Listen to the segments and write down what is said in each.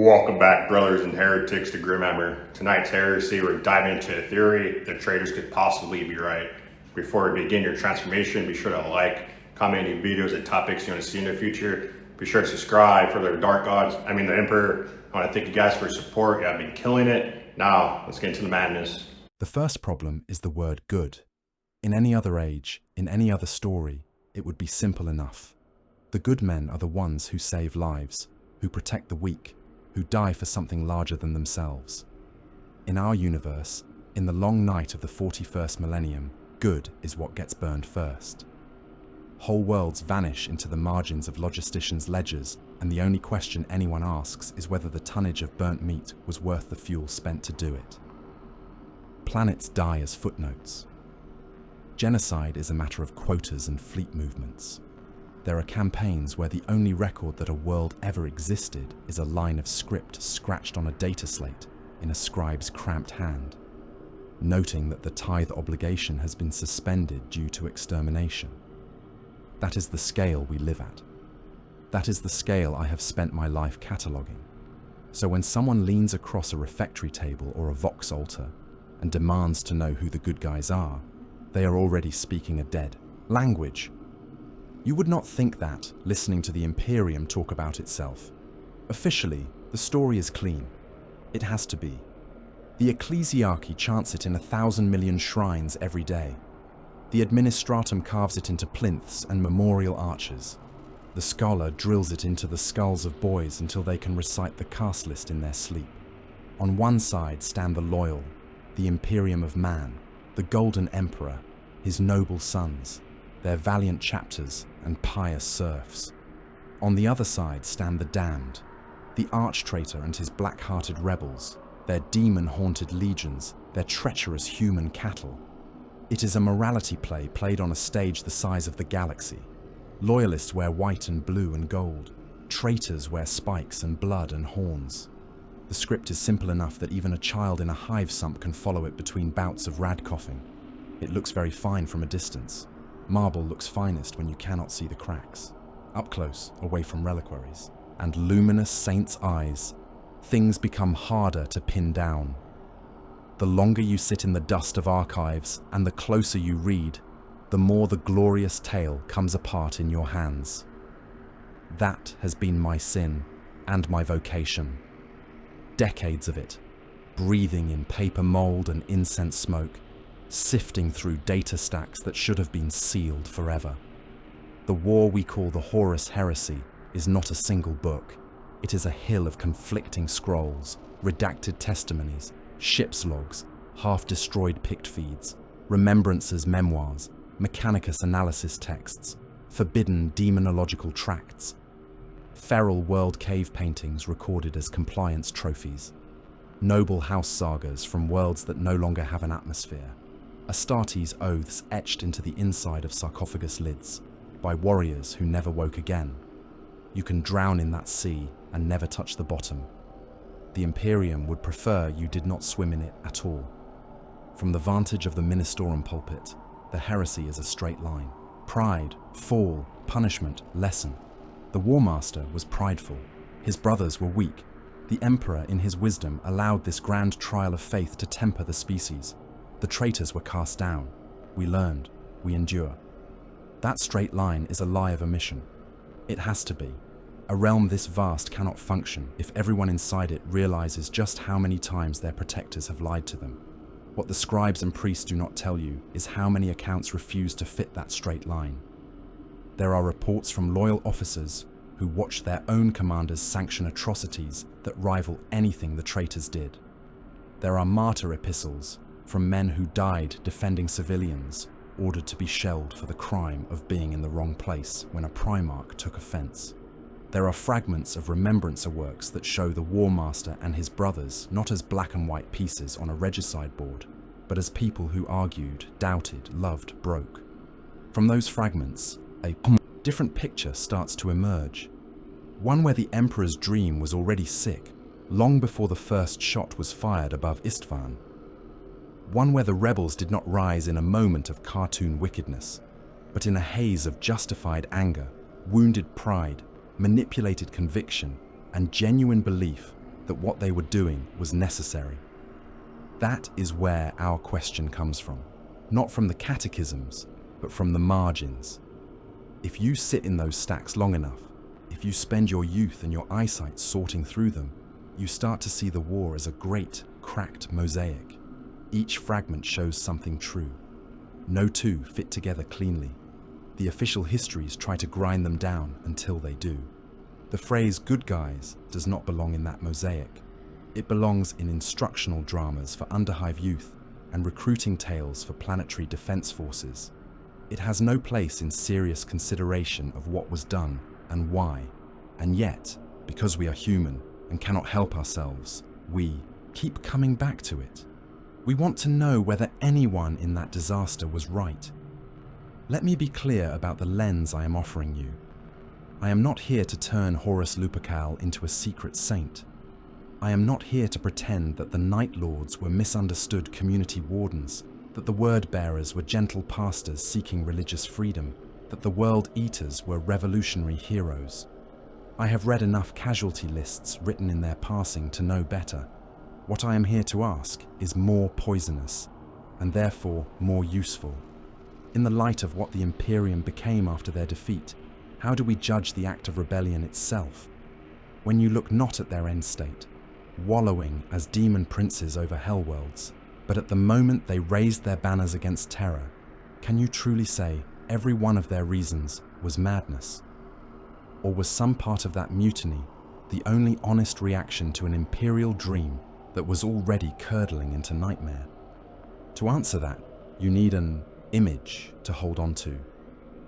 Welcome back, brothers and heretics, to Grimhammer. Tonight's heresy, we're diving into a theory that traitors could possibly be right. Before we begin your transformation, be sure to like, comment any videos and topics you want to see in the future. Be sure to subscribe for the the Emperor. I want to thank you guys for your support. I've been killing it. Now, let's get into the madness. The first problem is the word good. In any other age, in any other story, it would be simple enough. The good men are the ones who save lives, who protect the weak, who die for something larger than themselves. In our universe, in the long night of the 41st millennium, good is what gets burned first. Whole worlds vanish into the margins of logisticians' ledgers, and the only question anyone asks is whether the tonnage of burnt meat was worth the fuel spent to do it. Planets die as footnotes. Genocide is a matter of quotas and fleet movements. There are campaigns where the only record that a world ever existed is a line of script scratched on a data slate in a scribe's cramped hand, noting that the tithe obligation has been suspended due to extermination. That is the scale we live at. That is the scale I have spent my life cataloguing. So when someone leans across a refectory table or a vox altar and demands to know who the good guys are, they are already speaking a dead language. You would not think that, listening to the Imperium talk about itself. Officially, the story is clean. It has to be. The ecclesiarchy chants it in 1,000 million shrines every day. The administratum carves it into plinths and memorial arches. The scholar drills it into the skulls of boys until they can recite the caste list in their sleep. On one side stand the loyal, the Imperium of man, the Golden Emperor, his noble sons, their valiant chapters and pious serfs. On the other side stand the damned, the arch-traitor and his black-hearted rebels, their demon-haunted legions, their treacherous human cattle. It is a morality play played on a stage the size of the galaxy. Loyalists wear white and blue and gold. Traitors wear spikes and blood and horns. The script is simple enough that even a child in a hive sump can follow it between bouts of rad coughing. It looks very fine from a distance. Marble looks finest when you cannot see the cracks. Up close, away from reliquaries, and luminous saints' eyes, things become harder to pin down. The longer you sit in the dust of archives and the closer you read, the more the glorious tale comes apart in your hands. That has been my sin and my vocation. Decades of it, breathing in paper mold and incense smoke, sifting through data stacks that should have been sealed forever. The war we call the Horus Heresy is not a single book. It is a hill of conflicting scrolls, redacted testimonies, ship's logs, half-destroyed pict feeds, remembrances memoirs, Mechanicus analysis texts, forbidden demonological tracts, feral world cave paintings recorded as compliance trophies, noble house sagas from worlds that no longer have an atmosphere, Astartes' oaths etched into the inside of sarcophagus lids by warriors who never woke again. You can drown in that sea and never touch the bottom. The Imperium would prefer you did not swim in it at all. From the vantage of the Ministorum pulpit, the heresy is a straight line. Pride, fall, punishment, lesson. The War Master was prideful. His brothers were weak. The Emperor, in his wisdom, allowed this grand trial of faith to temper the species. The traitors were cast down. We learned. We endure. That straight line is a lie of omission. It has to be. A realm this vast cannot function if everyone inside it realizes just how many times their protectors have lied to them. What the scribes and priests do not tell you is how many accounts refuse to fit that straight line. There are reports from loyal officers who watched their own commanders sanction atrocities that rival anything the traitors did. There are martyr epistles from men who died defending civilians, ordered to be shelled for the crime of being in the wrong place when a Primarch took offense. There are fragments of remembrancer works that show the War Master and his brothers not as black and white pieces on a regicide board, but as people who argued, doubted, loved, broke. From those fragments, a different picture starts to emerge. One where the Emperor's dream was already sick, long before the first shot was fired above Istvan. One where the rebels did not rise in a moment of cartoon wickedness, but in a haze of justified anger, wounded pride, manipulated conviction, and genuine belief that what they were doing was necessary. That is where our question comes from, not from the catechisms, but from the margins. If you sit in those stacks long enough, if you spend your youth and your eyesight sorting through them, you start to see the war as a great, cracked mosaic. Each fragment shows something true. No two fit together cleanly. The official histories try to grind them down until they do. The phrase "good guys" does not belong in that mosaic. It belongs in instructional dramas for underhive youth and recruiting tales for planetary defense forces. It has no place in serious consideration of what was done and why. And yet, because we are human and cannot help ourselves, we keep coming back to it. We want to know whether anyone in that disaster was right. Let me be clear about the lens I am offering you. I am not here to turn Horus Lupercal into a secret saint. I am not here to pretend that the Night Lords were misunderstood community wardens, that the word-bearers were gentle pastors seeking religious freedom, that the World Eaters were revolutionary heroes. I have read enough casualty lists written in their passing to know better. What I am here to ask is more poisonous, and therefore more useful. In the light of what the Imperium became after their defeat, how do we judge the act of rebellion itself? When you look not at their end state, wallowing as demon princes over hellworlds, but at the moment they raised their banners against terror, can you truly say every one of their reasons was madness? Or was some part of that mutiny the only honest reaction to an imperial dream that was already curdling into nightmare? To answer that, you need an image to hold on to.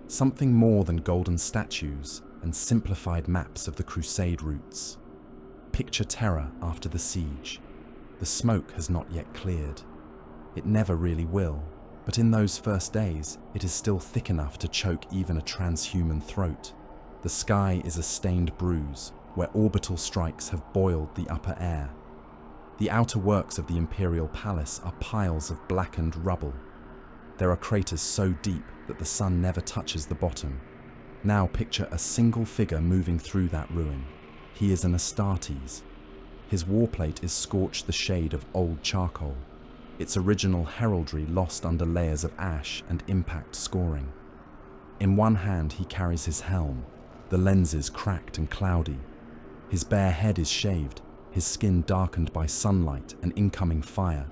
Something more than golden statues and simplified maps of the crusade routes. Picture terror after the siege. The smoke has not yet cleared. It never really will, but in those first days, it is still thick enough to choke even a transhuman throat. The sky is a stained bruise, where orbital strikes have boiled the upper air. The outer works of the Imperial Palace are piles of blackened rubble. There are craters so deep that the sun never touches the bottom. Now picture a single figure moving through that ruin. He is an Astartes. His warplate is scorched the shade of old charcoal, its original heraldry lost under layers of ash and impact scoring. In one hand he carries his helm, the lenses cracked and cloudy. His bare head is shaved, his skin darkened by sunlight and incoming fire,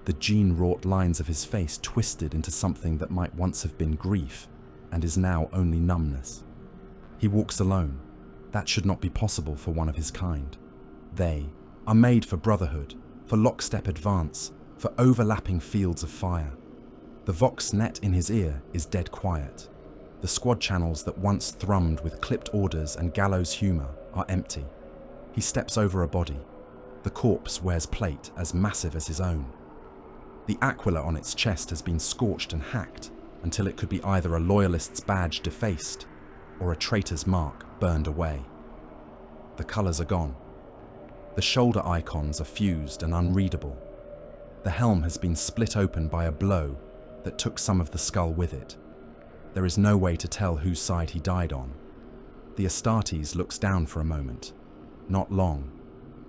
the gene-wrought lines of his face twisted into something that might once have been grief and is now only numbness. He walks alone. That should not be possible for one of his kind. They are made for brotherhood, for lockstep advance, for overlapping fields of fire. The vox net in his ear is dead quiet. The squad channels that once thrummed with clipped orders and gallows humor are empty. He steps over a body. The corpse wears plate as massive as his own. The aquila on its chest has been scorched and hacked until it could be either a loyalist's badge defaced or a traitor's mark burned away. The colours are gone. The shoulder icons are fused and unreadable. The helm has been split open by a blow that took some of the skull with it. There is no way to tell whose side he died on. The Astartes looks down for a moment. Not long.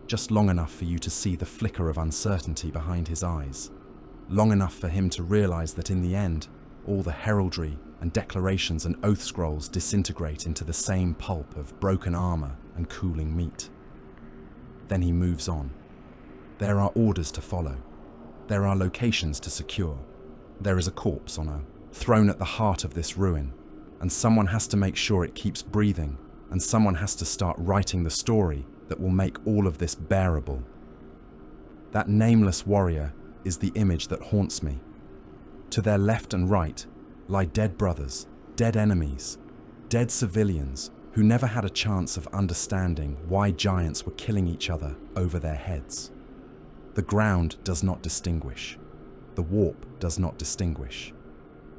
Just long enough for you to see the flicker of uncertainty behind his eyes. Long enough for him to realize that in the end, all the heraldry and declarations and oath scrolls disintegrate into the same pulp of broken armor and cooling meat. Then he moves on. There are orders to follow. There are locations to secure. There is a corpse on a throne at the heart of this ruin, and someone has to make sure it keeps breathing, and someone has to start writing the story that will make all of this bearable. That nameless warrior is the image that haunts me. To their left and right lie dead brothers, dead enemies, dead civilians who never had a chance of understanding why giants were killing each other over their heads. The ground does not distinguish. The warp does not distinguish.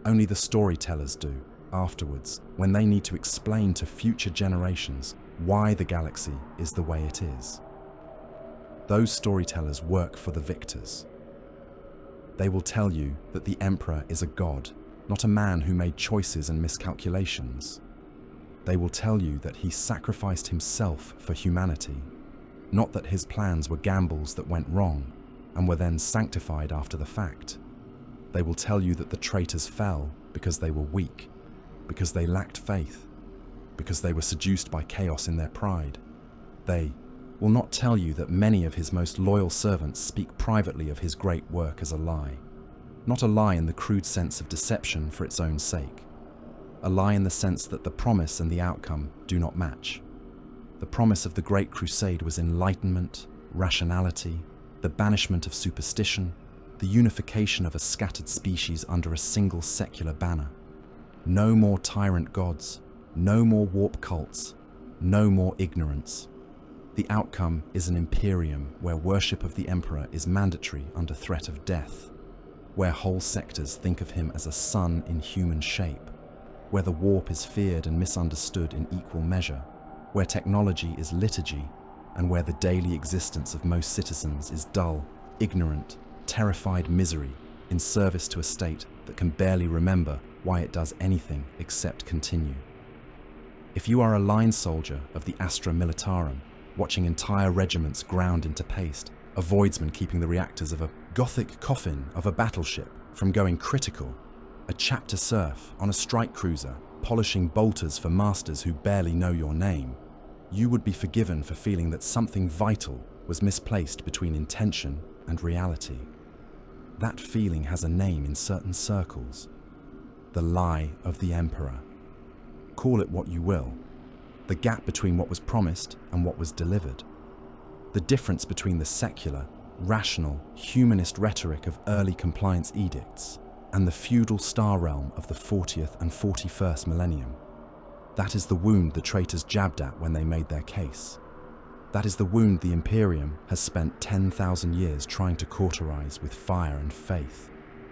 Only the storytellers do, afterwards, when they need to explain to future generations why the galaxy is the way it is. Those storytellers work for the victors. They will tell you that the Emperor is a god, not a man who made choices and miscalculations. They will tell you that he sacrificed himself for humanity. not that his plans were gambles that went wrong and were then sanctified after the fact. They will tell you that the traitors fell because they were weak, because they lacked faith, because they were seduced by chaos in their pride. They will not tell you that many of his most loyal servants speak privately of his great work as a lie. Not a lie in the crude sense of deception for its own sake. A lie in the sense that the promise and the outcome do not match. The promise of the Great Crusade was enlightenment, rationality, the banishment of superstition, the unification of a scattered species under a single secular banner. No more tyrant gods, no more warp cults, no more ignorance. The outcome is an imperium where worship of the emperor is mandatory under threat of death, where whole sectors think of him as a sun in human shape, where the warp is feared and misunderstood in equal measure, where technology is liturgy, and where the daily existence of most citizens is dull, ignorant, terrified misery in service to a state that can barely remember why it does anything except continue. If you are a line soldier of the Astra Militarum, watching entire regiments ground into paste, a voidsman keeping the reactors of a Gothic coffin of a battleship from going critical, a chapter serf on a strike cruiser polishing bolters for masters who barely know your name, you would be forgiven for feeling that something vital was misplaced between intention and reality. That feeling has a name in certain circles: the lie of the emperor. Call it what you will. The gap between what was promised and what was delivered. The difference between the secular, rational, humanist rhetoric of early compliance edicts and the feudal star realm of the 40th and 41st millennium. That is the wound the traitors jabbed at when they made their case. That is the wound the Imperium has spent 10,000 years trying to cauterize with fire and faith.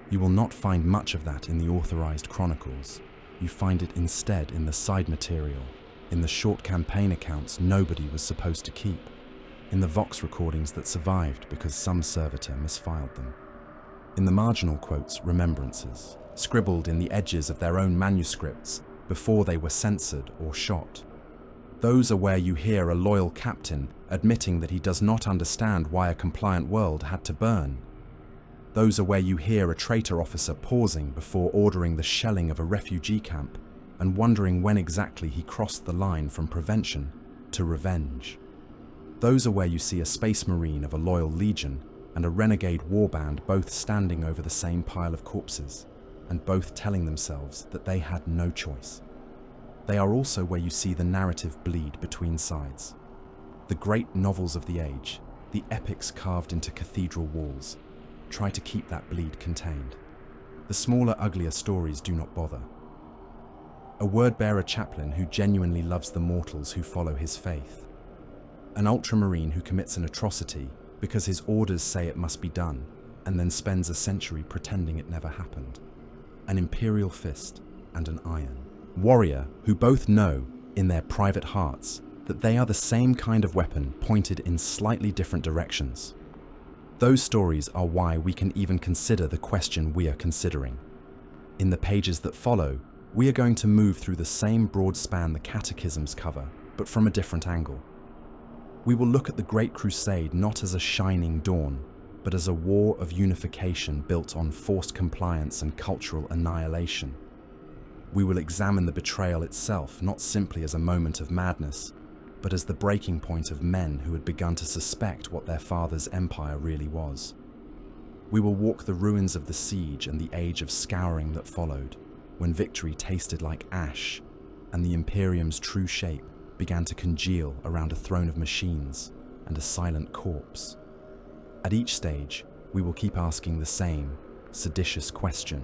You will not find much of that in the authorized chronicles. You find it instead in the side material, in the short campaign accounts nobody was supposed to keep, in the Vox recordings that survived because some servitor misfiled them, in the marginal quotes, remembrances, scribbled in the edges of their own manuscripts before they were censored or shot. Those are where you hear a loyal captain admitting that he does not understand why a compliant world had to burn. Those are where you hear a traitor officer pausing before ordering the shelling of a refugee camp and wondering when exactly he crossed the line from prevention to revenge. Those are where you see a space marine of a loyal legion and a renegade warband both standing over the same pile of corpses and both telling themselves that they had no choice. They are also where you see the narrative bleed between sides. The great novels of the age, the epics carved into cathedral walls, try to keep that bleed contained. The smaller, uglier stories do not bother. A word-bearer chaplain who genuinely loves the mortals who follow his faith. An ultramarine who commits an atrocity because his orders say it must be done and then spends a century pretending it never happened. An imperial fist and an iron. Warrior who both know, in their private hearts, that they are the same kind of weapon pointed in slightly different directions. Those stories are why we can even consider the question we are considering. In the pages that follow, we are going to move through the same broad span the catechisms cover, but from a different angle. We will look at the Great Crusade not as a shining dawn, but as a war of unification built on forced compliance and cultural annihilation. We will examine the betrayal itself not simply as a moment of madness, but as the breaking point of men who had begun to suspect what their father's empire really was. We will walk the ruins of the siege and the age of scouring that followed, when victory tasted like ash, and the Imperium's true shape began to congeal around a throne of machines and a silent corpse. At each stage, we will keep asking the same seditious question: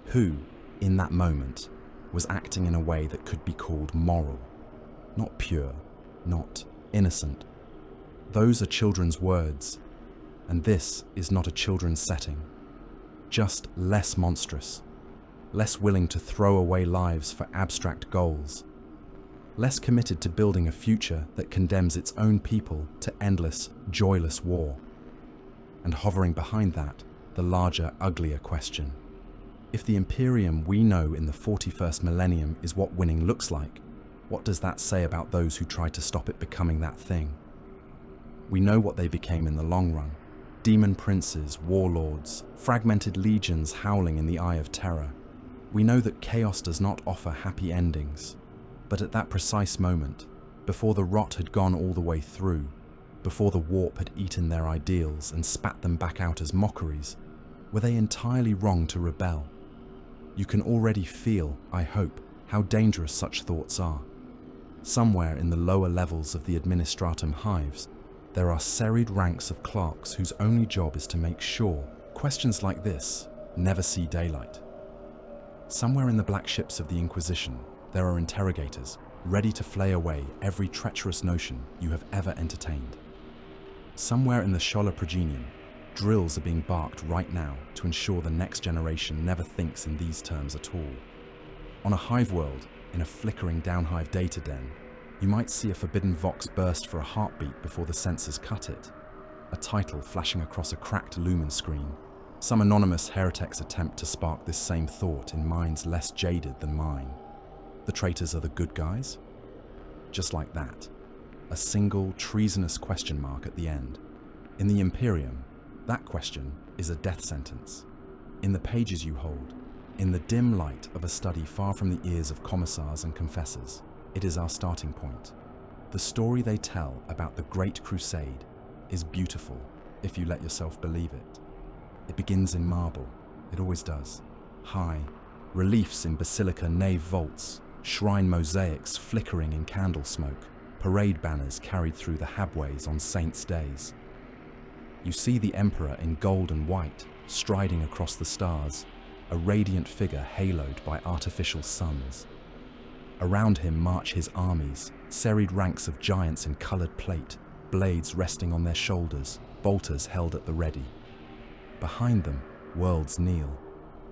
who, in that moment, was acting in a way that could be called moral? Not pure, not innocent. Those are children's words, and this is not a children's setting. Just less monstrous, less willing to throw away lives for abstract goals, less committed to building a future that condemns its own people to endless, joyless war. And hovering behind that, the larger, uglier question: if the Imperium we know in the 41st millennium is what winning looks like, what does that say about those who try to stop it becoming that thing? We know what they became in the long run. Demon princes, warlords, fragmented legions howling in the eye of terror. We know that chaos does not offer happy endings. But at that precise moment, before the rot had gone all the way through, before the warp had eaten their ideals and spat them back out as mockeries, were they entirely wrong to rebel? You can already feel, I hope, how dangerous such thoughts are. Somewhere in the lower levels of the administratum hives, there are serried ranks of clerks whose only job is to make sure questions like this never see daylight. Somewhere in the black ships of the Inquisition, there are interrogators ready to flay away every treacherous notion you have ever entertained. Somewhere in the Schola Progenium, drills are being barked right now to ensure the next generation never thinks in these terms at all. On a hive world, in a flickering downhive data den, you might see a forbidden vox burst for a heartbeat before the sensors cut it, a title flashing across a cracked lumen screen, some anonymous heretic's attempt to spark this same thought in minds less jaded than mine. The traitors are the good guys? Just like that, a single treasonous question mark at the end. In the Imperium, that question is a death sentence. In the pages you hold, in the dim light of a study far from the ears of commissars and confessors, it is our starting point. The story they tell about the Great Crusade is beautiful if you let yourself believe it. It begins in marble, it always does. High, reliefs in basilica nave vaults, shrine mosaics flickering in candle smoke, parade banners carried through the habways on saints' days. You see the emperor in gold and white, striding across the stars, a radiant figure haloed by artificial suns. Around him march his armies, serried ranks of giants in coloured plate, blades resting on their shoulders, bolters held at the ready. Behind them, worlds kneel.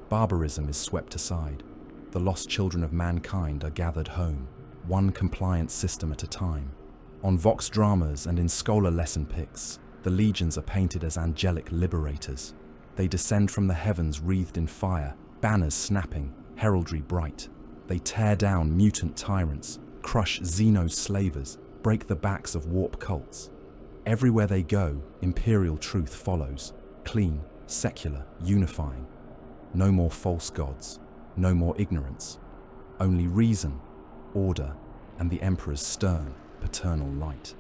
Barbarism is swept aside. The lost children of mankind are gathered home, one compliant system at a time. On vox dramas and in scholar lesson pics, the legions are painted as angelic liberators. They descend from the heavens wreathed in fire, banners snapping, heraldry bright. They tear down mutant tyrants, crush Xeno's slavers, break the backs of warp cults. Everywhere they go, Imperial truth follows, clean, secular, unifying. No more false gods, no more ignorance, only reason, order, and the Emperor's stern, paternal light.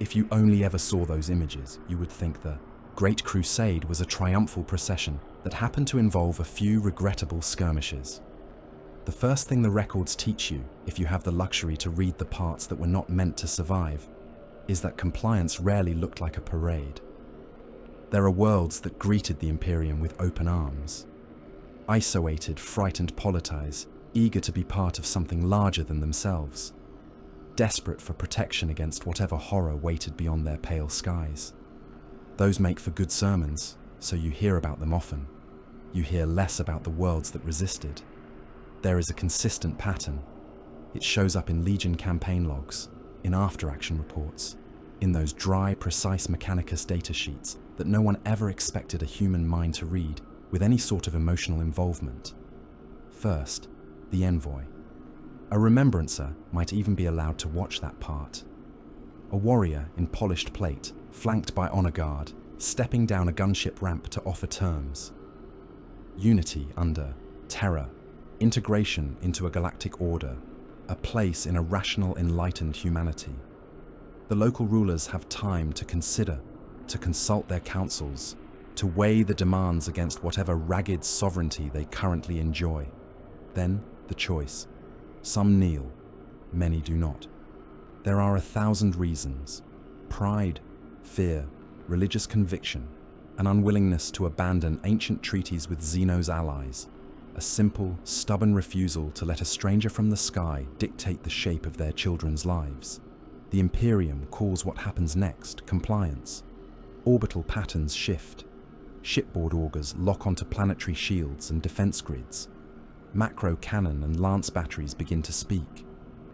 If you only ever saw those images, you would think the Great Crusade was a triumphal procession that happened to involve a few regrettable skirmishes. The first thing the records teach you, if you have the luxury to read the parts that were not meant to survive, is that compliance rarely looked like a parade. There are worlds that greeted the Imperium with open arms. Isolated, frightened polities, eager to be part of something larger than themselves. Desperate for protection against whatever horror waited beyond their pale skies. Those make for good sermons, so you hear about them often. You hear less about the worlds that resisted. There is a consistent pattern. It shows up in Legion campaign logs, in after-action reports, in those dry, precise Mechanicus data sheets that no one ever expected a human mind to read with any sort of emotional involvement. First, the envoy. A remembrancer might even be allowed to watch that part. A warrior in polished plate, flanked by honor guard, stepping down a gunship ramp to offer terms. Unity under terror, integration into a galactic order, a place in a rational, enlightened humanity. The local rulers have time to consider, to consult their councils, to weigh the demands against whatever ragged sovereignty they currently enjoy. Then the choice. Some kneel, many do not. There are 1,000 reasons: pride, fear, religious conviction, an unwillingness to abandon ancient treaties with Xeno's allies, a simple, stubborn refusal to let a stranger from the sky dictate the shape of their children's lives. The Imperium calls what happens next compliance. Orbital patterns shift. Shipboard augers lock onto planetary shields and defense grids. Macro cannon and lance batteries begin to speak.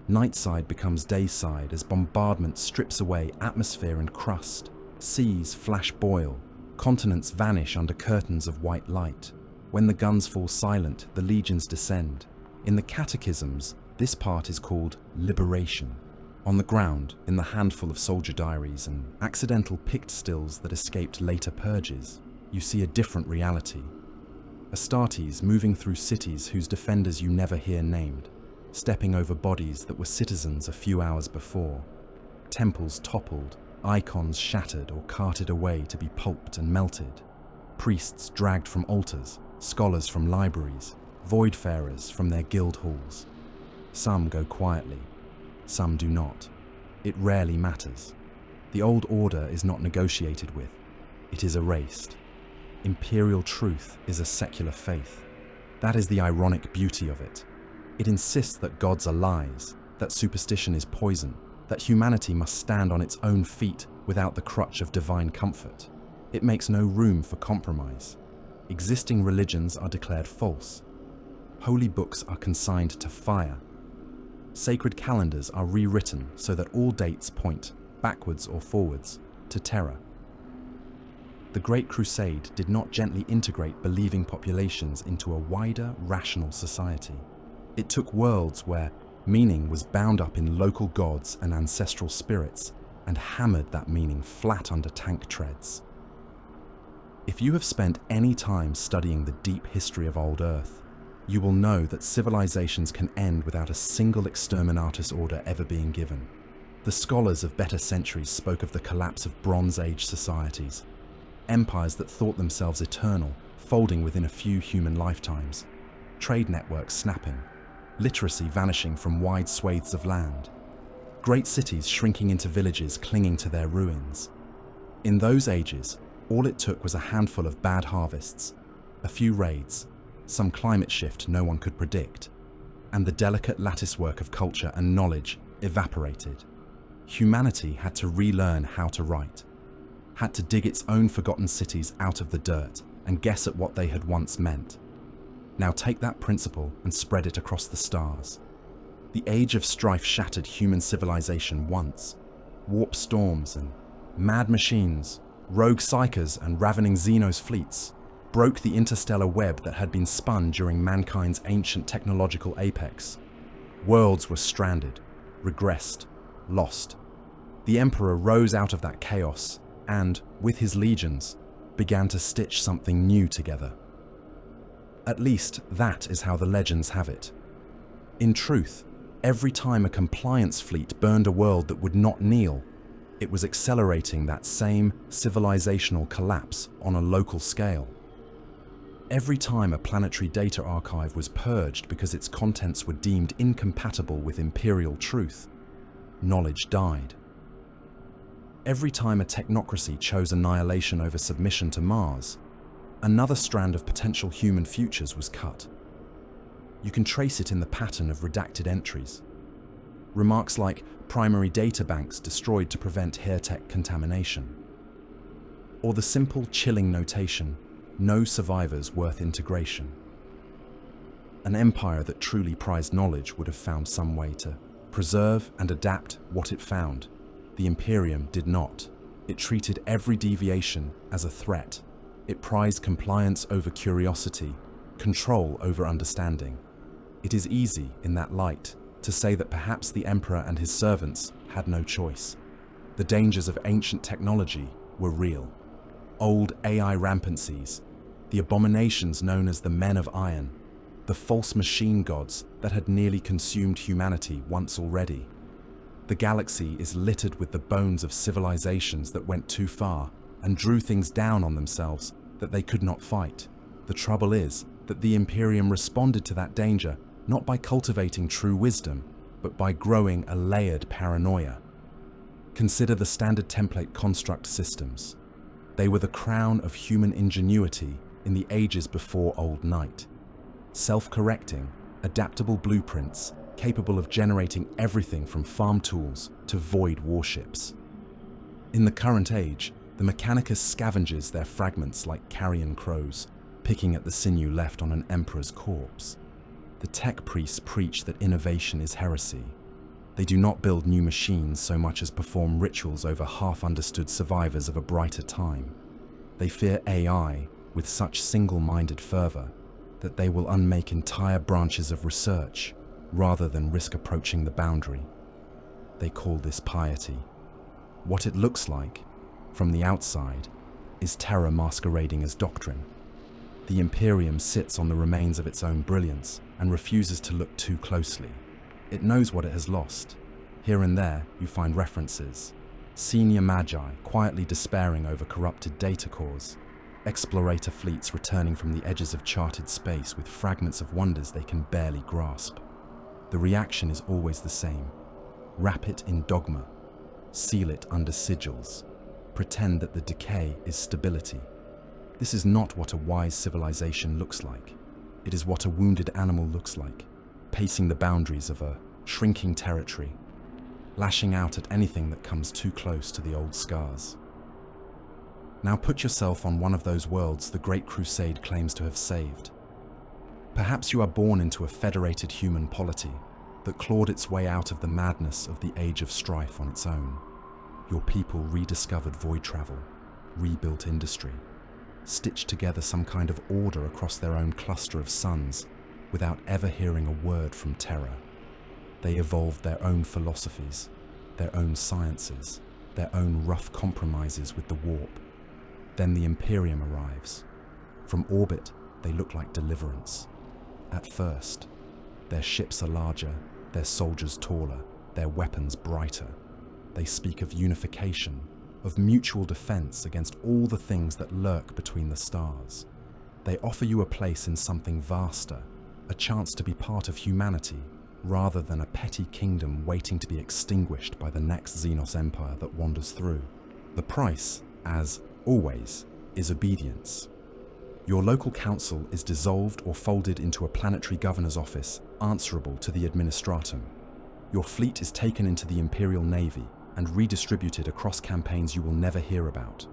Nightside becomes dayside as bombardment strips away atmosphere and crust. Seas flash boil. Continents vanish under curtains of white light. When the guns fall silent, the legions descend. In the catechisms, this part is called liberation. On the ground, in the handful of soldier diaries and accidental picked stills that escaped later purges, you see a different reality. Astartes moving through cities whose defenders you never hear named, stepping over bodies that were citizens a few hours before, temples toppled, icons shattered or carted away to be pulped and melted, priests dragged from altars, scholars from libraries, voidfarers from their guild halls. Some go quietly, some do not. It rarely matters. The old order is not negotiated with, it is erased. Imperial truth is a secular faith. That is the ironic beauty of it. It insists that gods are lies, that superstition is poison, that humanity must stand on its own feet without the crutch of divine comfort. It makes no room for compromise. Existing religions are declared false. Holy books are consigned to fire. Sacred calendars are rewritten so that all dates point, backwards or forwards, to terror. The Great Crusade did not gently integrate believing populations into a wider, rational society. It took worlds where meaning was bound up in local gods and ancestral spirits and hammered that meaning flat under tank treads. If you have spent any time studying the deep history of old Earth, you will know that civilizations can end without a single exterminatus order ever being given. The scholars of better centuries spoke of the collapse of Bronze Age societies, empires that thought themselves eternal, folding within a few human lifetimes, trade networks snapping, literacy vanishing from wide swathes of land, great cities shrinking into villages clinging to their ruins. In those ages, all it took was a handful of bad harvests, a few raids, some climate shift no one could predict, and the delicate latticework of culture and knowledge evaporated. Humanity had to relearn how to write, had to dig its own forgotten cities out of the dirt and guess at what they had once meant. Now take that principle and spread it across the stars. The age of strife shattered human civilization once. Warp storms and mad machines, rogue psychers and ravening Xenos fleets broke the interstellar web that had been spun during mankind's ancient technological apex. Worlds were stranded, regressed, lost. The Emperor rose out of that chaos and, with his legions, began to stitch something new together. At least that is how the legends have it. In truth, every time a compliance fleet burned a world that would not kneel, it was accelerating that same civilizational collapse on a local scale. Every time a planetary data archive was purged because its contents were deemed incompatible with Imperial truth, knowledge died. Every time a technocracy chose annihilation over submission to Mars, another strand of potential human futures was cut. You can trace it in the pattern of redacted entries. Remarks like primary data banks destroyed to prevent hair-tech contamination. Or the simple chilling notation, no survivors worth integration. An empire that truly prized knowledge would have found some way to preserve and adapt what it found. The Imperium did not. It treated every deviation as a threat. It prized compliance over curiosity, control over understanding. It is easy, in that light, to say that perhaps the Emperor and his servants had no choice. The dangers of ancient technology were real. Old AI rampancies, the abominations known as the Men of Iron, the false machine gods that had nearly consumed humanity once already. The galaxy is littered with the bones of civilizations that went too far and drew things down on themselves that they could not fight. The trouble is that the Imperium responded to that danger not by cultivating true wisdom, but by growing a layered paranoia. Consider the standard template construct systems. They were the crown of human ingenuity in the ages before Old Night. Self-correcting, adaptable blueprints capable of generating everything from farm tools to void warships. In the current age, the Mechanicus scavenges their fragments like carrion crows, picking at the sinew left on an emperor's corpse. The tech priests preach that innovation is heresy. They do not build new machines so much as perform rituals over half-understood survivors of a brighter time. They fear AI with such single-minded fervor that they will unmake entire branches of research rather than risk approaching the boundary. they call this piety. What it looks like, from the outside, is terror masquerading as doctrine. The Imperium sits on the remains of its own brilliance and refuses to look too closely. It knows what it has lost. Here and there, you find references. Senior magi quietly despairing over corrupted data cores. Explorator fleets returning from the edges of charted space with fragments of wonders they can barely grasp. The reaction is always the same. Wrap it in dogma. Seal it under sigils. Pretend that the decay is stability. This is not what a wise civilization looks like. It is what a wounded animal looks like, pacing the boundaries of a shrinking territory, lashing out at anything that comes too close to the old scars. Now put yourself on one of those worlds the Great Crusade claims to have saved. Perhaps you are born into a federated human polity that clawed its way out of the madness of the age of strife on its own. Your people rediscovered void travel, rebuilt industry, stitched together some kind of order across their own cluster of suns without ever hearing a word from terror. They evolved their own philosophies, their own sciences, their own rough compromises with the warp. Then the Imperium arrives. From orbit, they look like deliverance. At first, their ships are larger, their soldiers taller, their weapons brighter. They speak of unification, of mutual defense against all the things that lurk between the stars. They offer you a place in something vaster, a chance to be part of humanity, rather than a petty kingdom waiting to be extinguished by the next Xenos empire that wanders through. The price, as always, is obedience. Your local council is dissolved or folded into a planetary governor's office answerable to the administratum. Your fleet is taken into the Imperial Navy and redistributed across campaigns you will never hear about.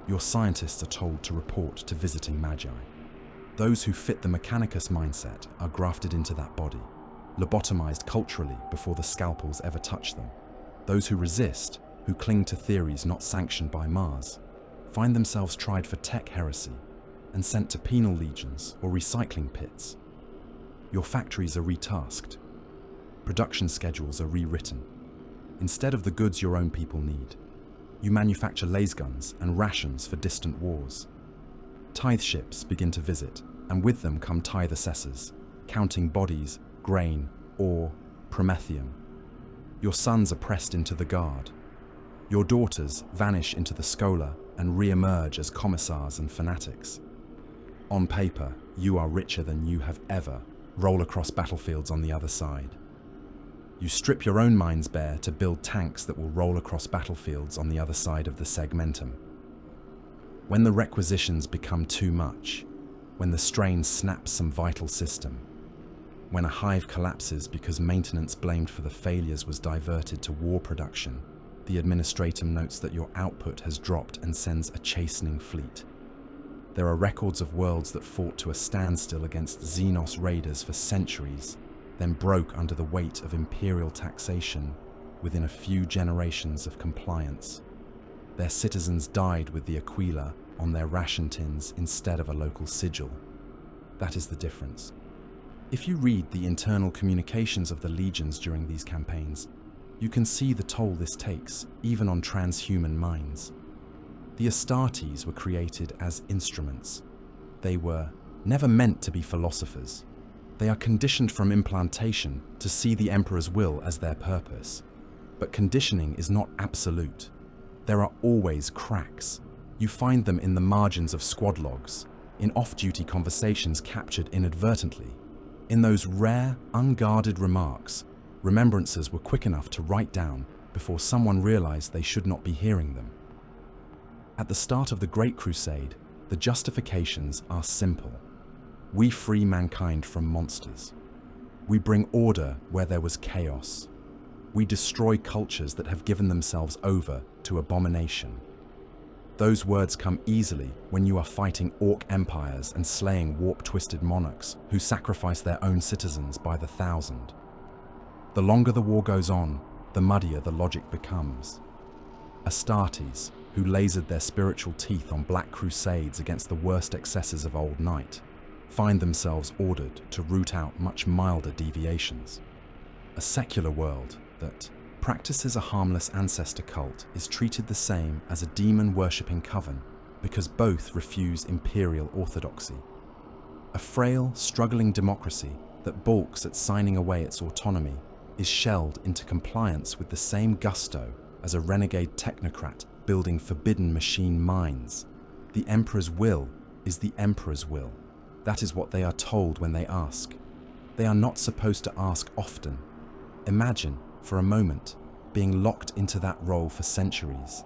Your scientists are told to report to visiting magi. Those who fit the Mechanicus mindset are grafted into that body, lobotomized culturally before the scalpels ever touch them. Those who resist, who cling to theories not sanctioned by Mars, find themselves tried for tech heresy and sent to penal legions or recycling pits. Your factories are retasked. Production schedules are rewritten. Instead of the goods your own people need, you manufacture lasguns and rations for distant wars. Tithe ships begin to visit, and with them come tithe assessors, counting bodies, grain, ore, promethium. Your sons are pressed into the guard. Your daughters vanish into the schola and re-emerge as commissars and fanatics. On paper, you are richer than you have ever. Roll across battlefields on the other side. You strip your own minds bare to build tanks that will roll across battlefields on the other side of the segmentum. When the requisitions become too much, when the strain snaps some vital system, when a hive collapses because maintenance blamed for the failures was diverted to war production, the administratum notes that your output has dropped and sends a chastening fleet. There are records of worlds that fought to a standstill against Xenos raiders for centuries, then broke under the weight of imperial taxation within a few generations of compliance. Their citizens died with the Aquila on their ration tins instead of a local sigil. That is the difference. If you read the internal communications of the legions during these campaigns, you can see the toll this takes, even on transhuman minds. The Astartes were created as instruments. They were never meant to be philosophers. They are conditioned from implantation to see the Emperor's will as their purpose. But conditioning is not absolute. There are always cracks. You find them in the margins of squad logs, in off-duty conversations captured inadvertently. In those rare, unguarded remarks, remembrancers were quick enough to write down before someone realized they should not be hearing them. At the start of the Great Crusade, the justifications are simple. We free mankind from monsters. We bring order where there was chaos. We destroy cultures that have given themselves over to abomination. Those words come easily when you are fighting orc empires and slaying warp-twisted monarchs who sacrifice their own citizens by the thousand. The longer the war goes on, the muddier the logic becomes. Astartes, who lasered their spiritual teeth on black crusades against the worst excesses of old night, find themselves ordered to root out much milder deviations. A secular world that, practices a harmless ancestor cult is treated the same as a demon-worshipping coven because both refuse imperial orthodoxy. A frail, struggling democracy that balks at signing away its autonomy is shelled into compliance with the same gusto as a renegade technocrat building forbidden machine mines. The Emperor's will is the Emperor's will. That is what they are told when they ask. They are not supposed to ask often. Imagine, for a moment, being locked into that role for centuries.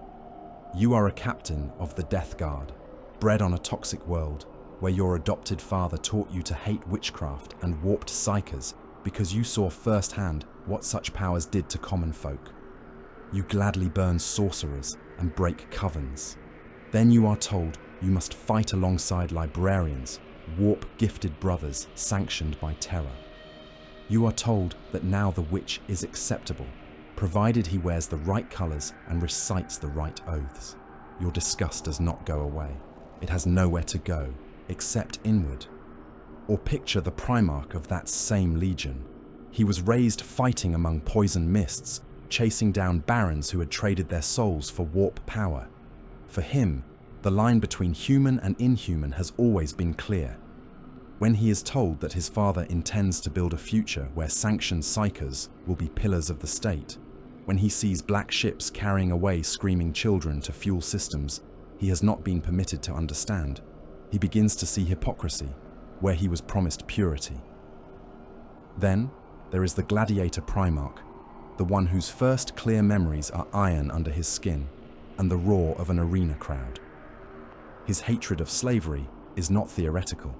You are a captain of the Death Guard, bred on a toxic world where your adopted father taught you to hate witchcraft and warped psychers because you saw firsthand what such powers did to common folk. You gladly burn sorcerers and break covens. Then you are told you must fight alongside librarians, warp gifted brothers sanctioned by terror. You are told that now the witch is acceptable, provided he wears the right colours and recites the right oaths. Your disgust does not go away. It has nowhere to go, except inward. Or picture the Primarch of that same legion. He was raised fighting among poison mists, chasing down barons who had traded their souls for warp power. For him, the line between human and inhuman has always been clear. When he is told that his father intends to build a future where sanctioned psychers will be pillars of the state, when he sees black ships carrying away screaming children to fuel systems he has not been permitted to understand, he begins to see hypocrisy where he was promised purity. Then there is the gladiator Primarch, the one whose first clear memories are iron under his skin and the roar of an arena crowd. His hatred of slavery is not theoretical.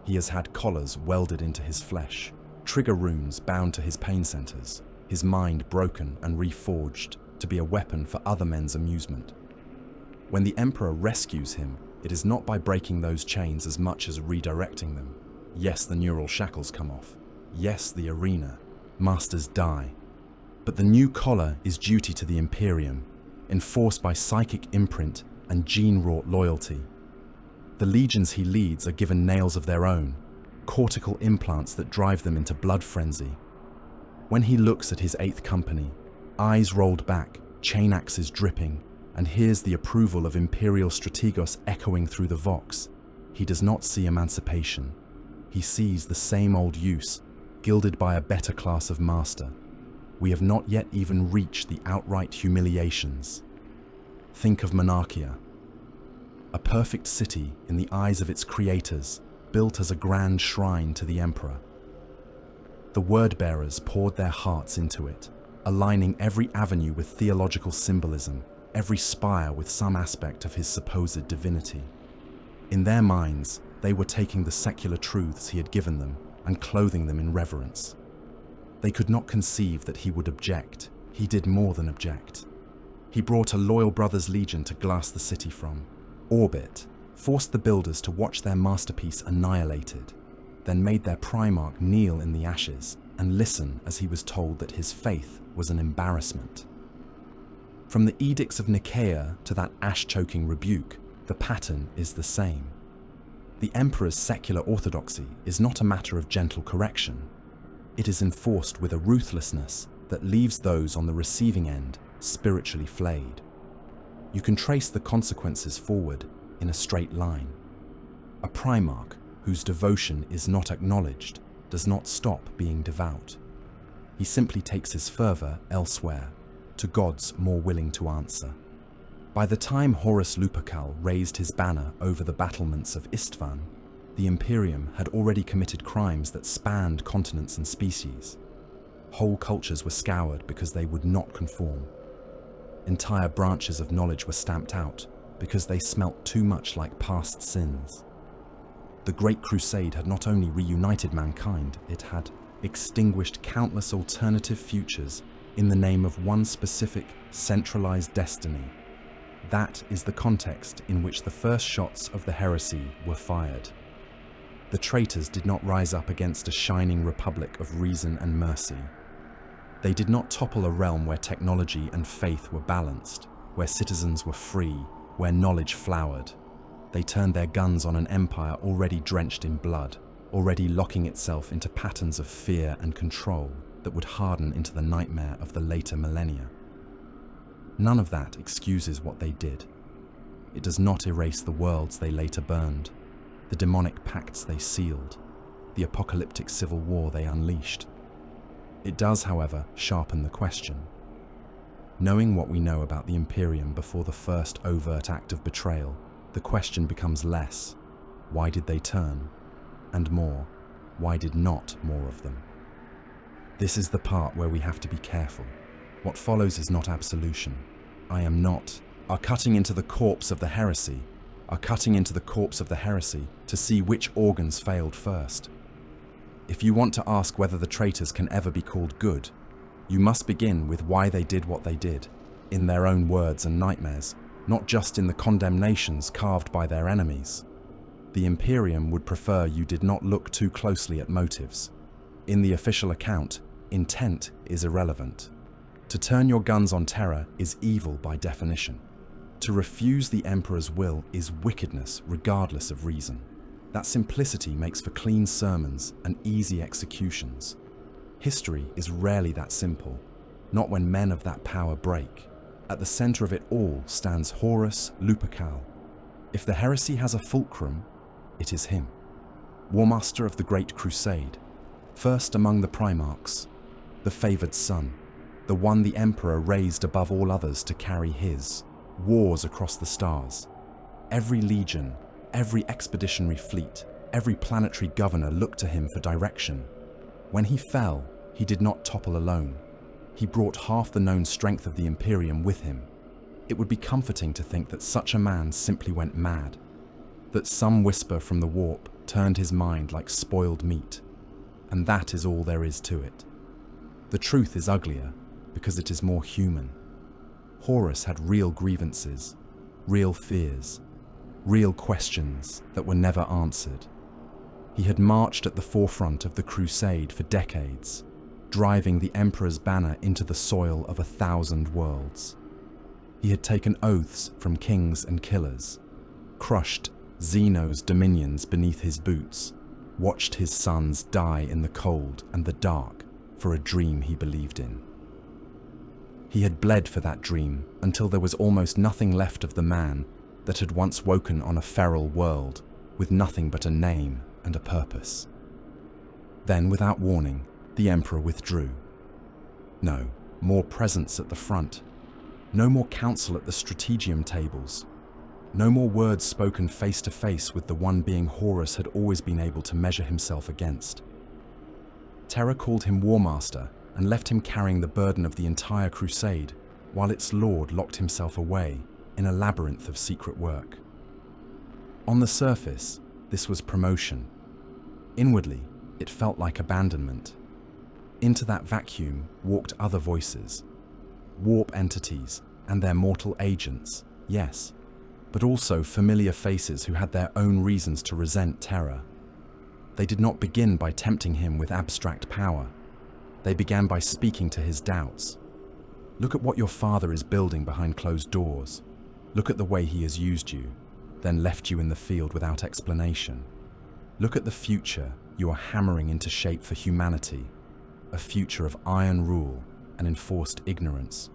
He has had collars welded into his flesh, trigger runes bound to his pain centers, his mind broken and reforged to be a weapon for other men's amusement. When the Emperor rescues him, it is not by breaking those chains as much as redirecting them. Yes, the neural shackles come off. Yes, the arena. Masters die. But the new collar is duty to the Imperium, enforced by psychic imprint and gene-wrought loyalty. The legions he leads are given nails of their own, cortical implants that drive them into blood frenzy. When he looks at his 8th company, eyes rolled back, chain axes dripping, and hears the approval of Imperial strategos echoing through the vox, he does not see emancipation. He sees the same old use, gilded by a better class of master. We have not yet even reached the outright humiliations. Think of Monarchia, a perfect city in the eyes of its creators, built as a grand shrine to the Emperor. The word-bearers poured their hearts into it, aligning every avenue with theological symbolism, every spire with some aspect of his supposed divinity. In their minds, they were taking the secular truths he had given them and clothing them in reverence. They could not conceive that he would object. He did more than object. He brought a loyal brothers' legion to glass the city from orbit, forced the builders to watch their masterpiece annihilated, then made their Primarch kneel in the ashes and listen as he was told that his faith was an embarrassment. From the edicts of Nicaea to that ash-choking rebuke, the pattern is the same. The Emperor's secular orthodoxy is not a matter of gentle correction. It is enforced with a ruthlessness that leaves those on the receiving end spiritually flayed. You can trace the consequences forward in a straight line. A Primarch whose devotion is not acknowledged does not stop being devout. He simply takes his fervor elsewhere, to gods more willing to answer. By the time Horus Lupercal raised his banner over the battlements of Istvan, the Imperium had already committed crimes that spanned continents and species. Whole cultures were scoured because they would not conform. Entire branches of knowledge were stamped out because they smelt too much like past sins. The Great Crusade had not only reunited mankind, it had extinguished countless alternative futures in the name of one specific, centralized destiny. That is the context in which the first shots of the heresy were fired. The traitors did not rise up against a shining republic of reason and mercy. They did not topple a realm where technology and faith were balanced, where citizens were free, where knowledge flowered. They turned their guns on an empire already drenched in blood, already locking itself into patterns of fear and control. that would harden into the nightmare of the later millennia. None of that excuses what they did. It does not erase the worlds they later burned, the demonic pacts they sealed, the apocalyptic civil war they unleashed. It does, however, sharpen the question. Knowing what we know about the Imperium before the first overt act of betrayal, the question becomes less, why did they turn? And more, why did not more of them? This is the part where we have to be careful. What follows is not absolution. Are cutting into the corpse of the heresy, to see which organs failed first. If you want to ask whether the traitors can ever be called good, you must begin with why they did what they did, in their own words and nightmares, not just in the condemnations carved by their enemies. The Imperium would prefer you did not look too closely at motives. In the official account, intent is irrelevant. To turn your guns on terror is evil by definition. To refuse the Emperor's will is wickedness regardless of reason. That simplicity makes for clean sermons and easy executions. History is rarely that simple, not when men of that power break. At the center of it all stands Horus Lupercal. If the heresy has a fulcrum, it is him. Warmaster of the Great Crusade, first among the Primarchs, the favored son, the one the Emperor raised above all others to carry his wars across the stars. Every legion, every expeditionary fleet, every planetary governor looked to him for direction. When he fell, he did not topple alone. He brought half the known strength of the Imperium with him. It would be comforting to think that such a man simply went mad, that some whisper from the warp turned his mind like spoiled meat, and that is all there is to it. The truth is uglier because it is more human. Horus had real grievances, real fears, real questions that were never answered. He had marched at the forefront of the crusade for decades, driving the Emperor's banner into the soil of 1,000 worlds. He had taken oaths from kings and killers, crushed Xeno's dominions beneath his boots, watched his sons die in the cold and the dark for a dream he believed in. He had bled for that dream until there was almost nothing left of the man that had once woken on a feral world with nothing but a name and a purpose. Then, without warning, the Emperor withdrew. No more presence at the front. No more counsel at the strategium tables. No more words spoken face to face with the one being Horus had always been able to measure himself against. Terror called him Warmaster and left him carrying the burden of the entire crusade, while its lord locked himself away in a labyrinth of secret work. On the surface, this was promotion. Inwardly, it felt like abandonment. Into that vacuum walked other voices, warp entities and their mortal agents, yes, but also familiar faces who had their own reasons to resent terror. They did not begin by tempting him with abstract power. They began by speaking to his doubts. Look at what your father is building behind closed doors. Look at the way he has used you, then left you in the field without explanation. Look at the future you are hammering into shape for humanity, a future of iron rule and enforced ignorance.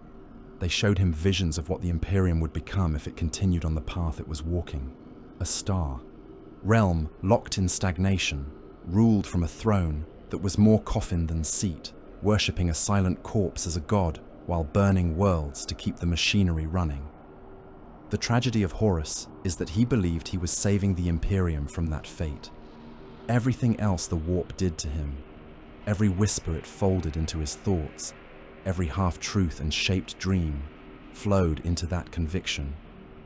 They showed him visions of what the Imperium would become if it continued on the path it was walking. A star, realm locked in stagnation, ruled from a throne that was more coffin than seat, worshipping a silent corpse as a god while burning worlds to keep the machinery running. The tragedy of Horus is that he believed he was saving the Imperium from that fate. Everything else the warp did to him, every whisper it folded into his thoughts, every half-truth and shaped dream, flowed into that conviction.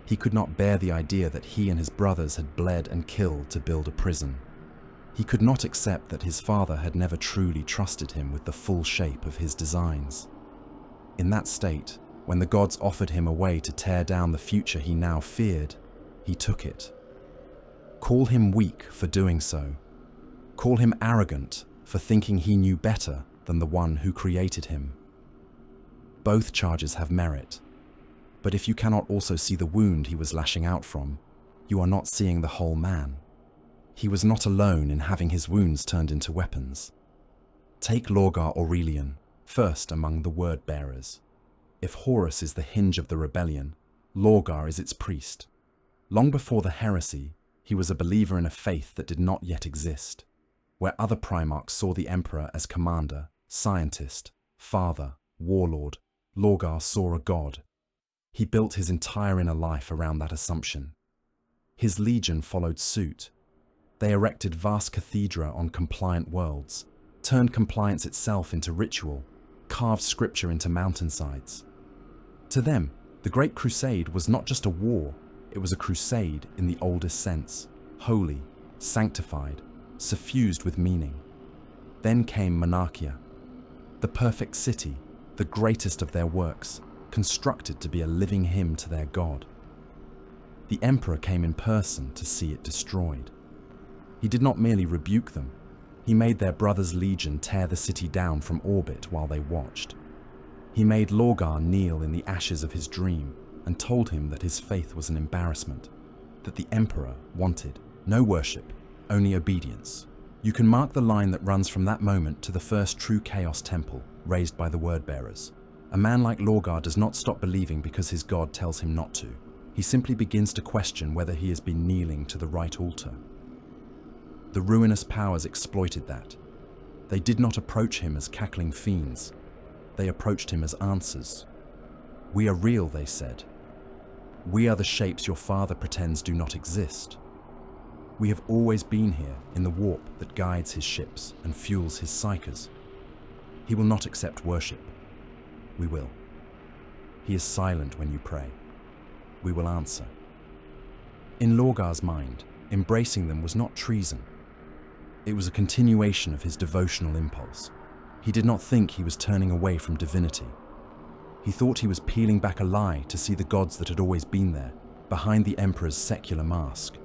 He could not bear the idea that he and his brothers had bled and killed to build a prison. He could not accept that his father had never truly trusted him with the full shape of his designs. In that state, when the gods offered him a way to tear down the future he now feared, he took it. Call him weak for doing so. Call him arrogant for thinking he knew better than the one who created him. Both charges have merit, but if you cannot also see the wound he was lashing out from, you are not seeing the whole man. He was not alone in having his wounds turned into weapons. Take Lorgar Aurelian, first among the word-bearers. If Horus is the hinge of the rebellion, Lorgar is its priest. Long before the heresy, he was a believer in a faith that did not yet exist, where other Primarchs saw the Emperor as commander, scientist, father, warlord. Lorgar saw a god. He built his entire inner life around that assumption. His legion followed suit. They erected vast cathedra on compliant worlds, turned compliance itself into ritual, carved scripture into mountainsides. To them, the Great Crusade was not just a war, it was a crusade in the oldest sense, holy, sanctified, suffused with meaning. Then came Monarchia, the perfect city, the greatest of their works, constructed to be a living hymn to their god. The Emperor came in person to see it destroyed. He did not merely rebuke them, he made their brother's legion tear the city down from orbit while they watched. He made Lorgar kneel in the ashes of his dream and told him that his faith was an embarrassment, that the Emperor wanted no worship, only obedience. You can mark the line that runs from that moment to the first true Chaos Temple raised by the Word-Bearers. A man like Lorgar does not stop believing because his god tells him not to. He simply begins to question whether he has been kneeling to the right altar. The ruinous powers exploited that. They did not approach him as cackling fiends. They approached him as answers. We are real, they said. We are the shapes your father pretends do not exist. We have always been here in the warp that guides his ships and fuels his psychers. He will not accept worship. We will. He is silent when you pray. We will answer. In Lorgar's mind, embracing them was not treason. It was a continuation of his devotional impulse. He did not think he was turning away from divinity. He thought he was peeling back a lie to see the gods that had always been there, behind the Emperor's secular mask.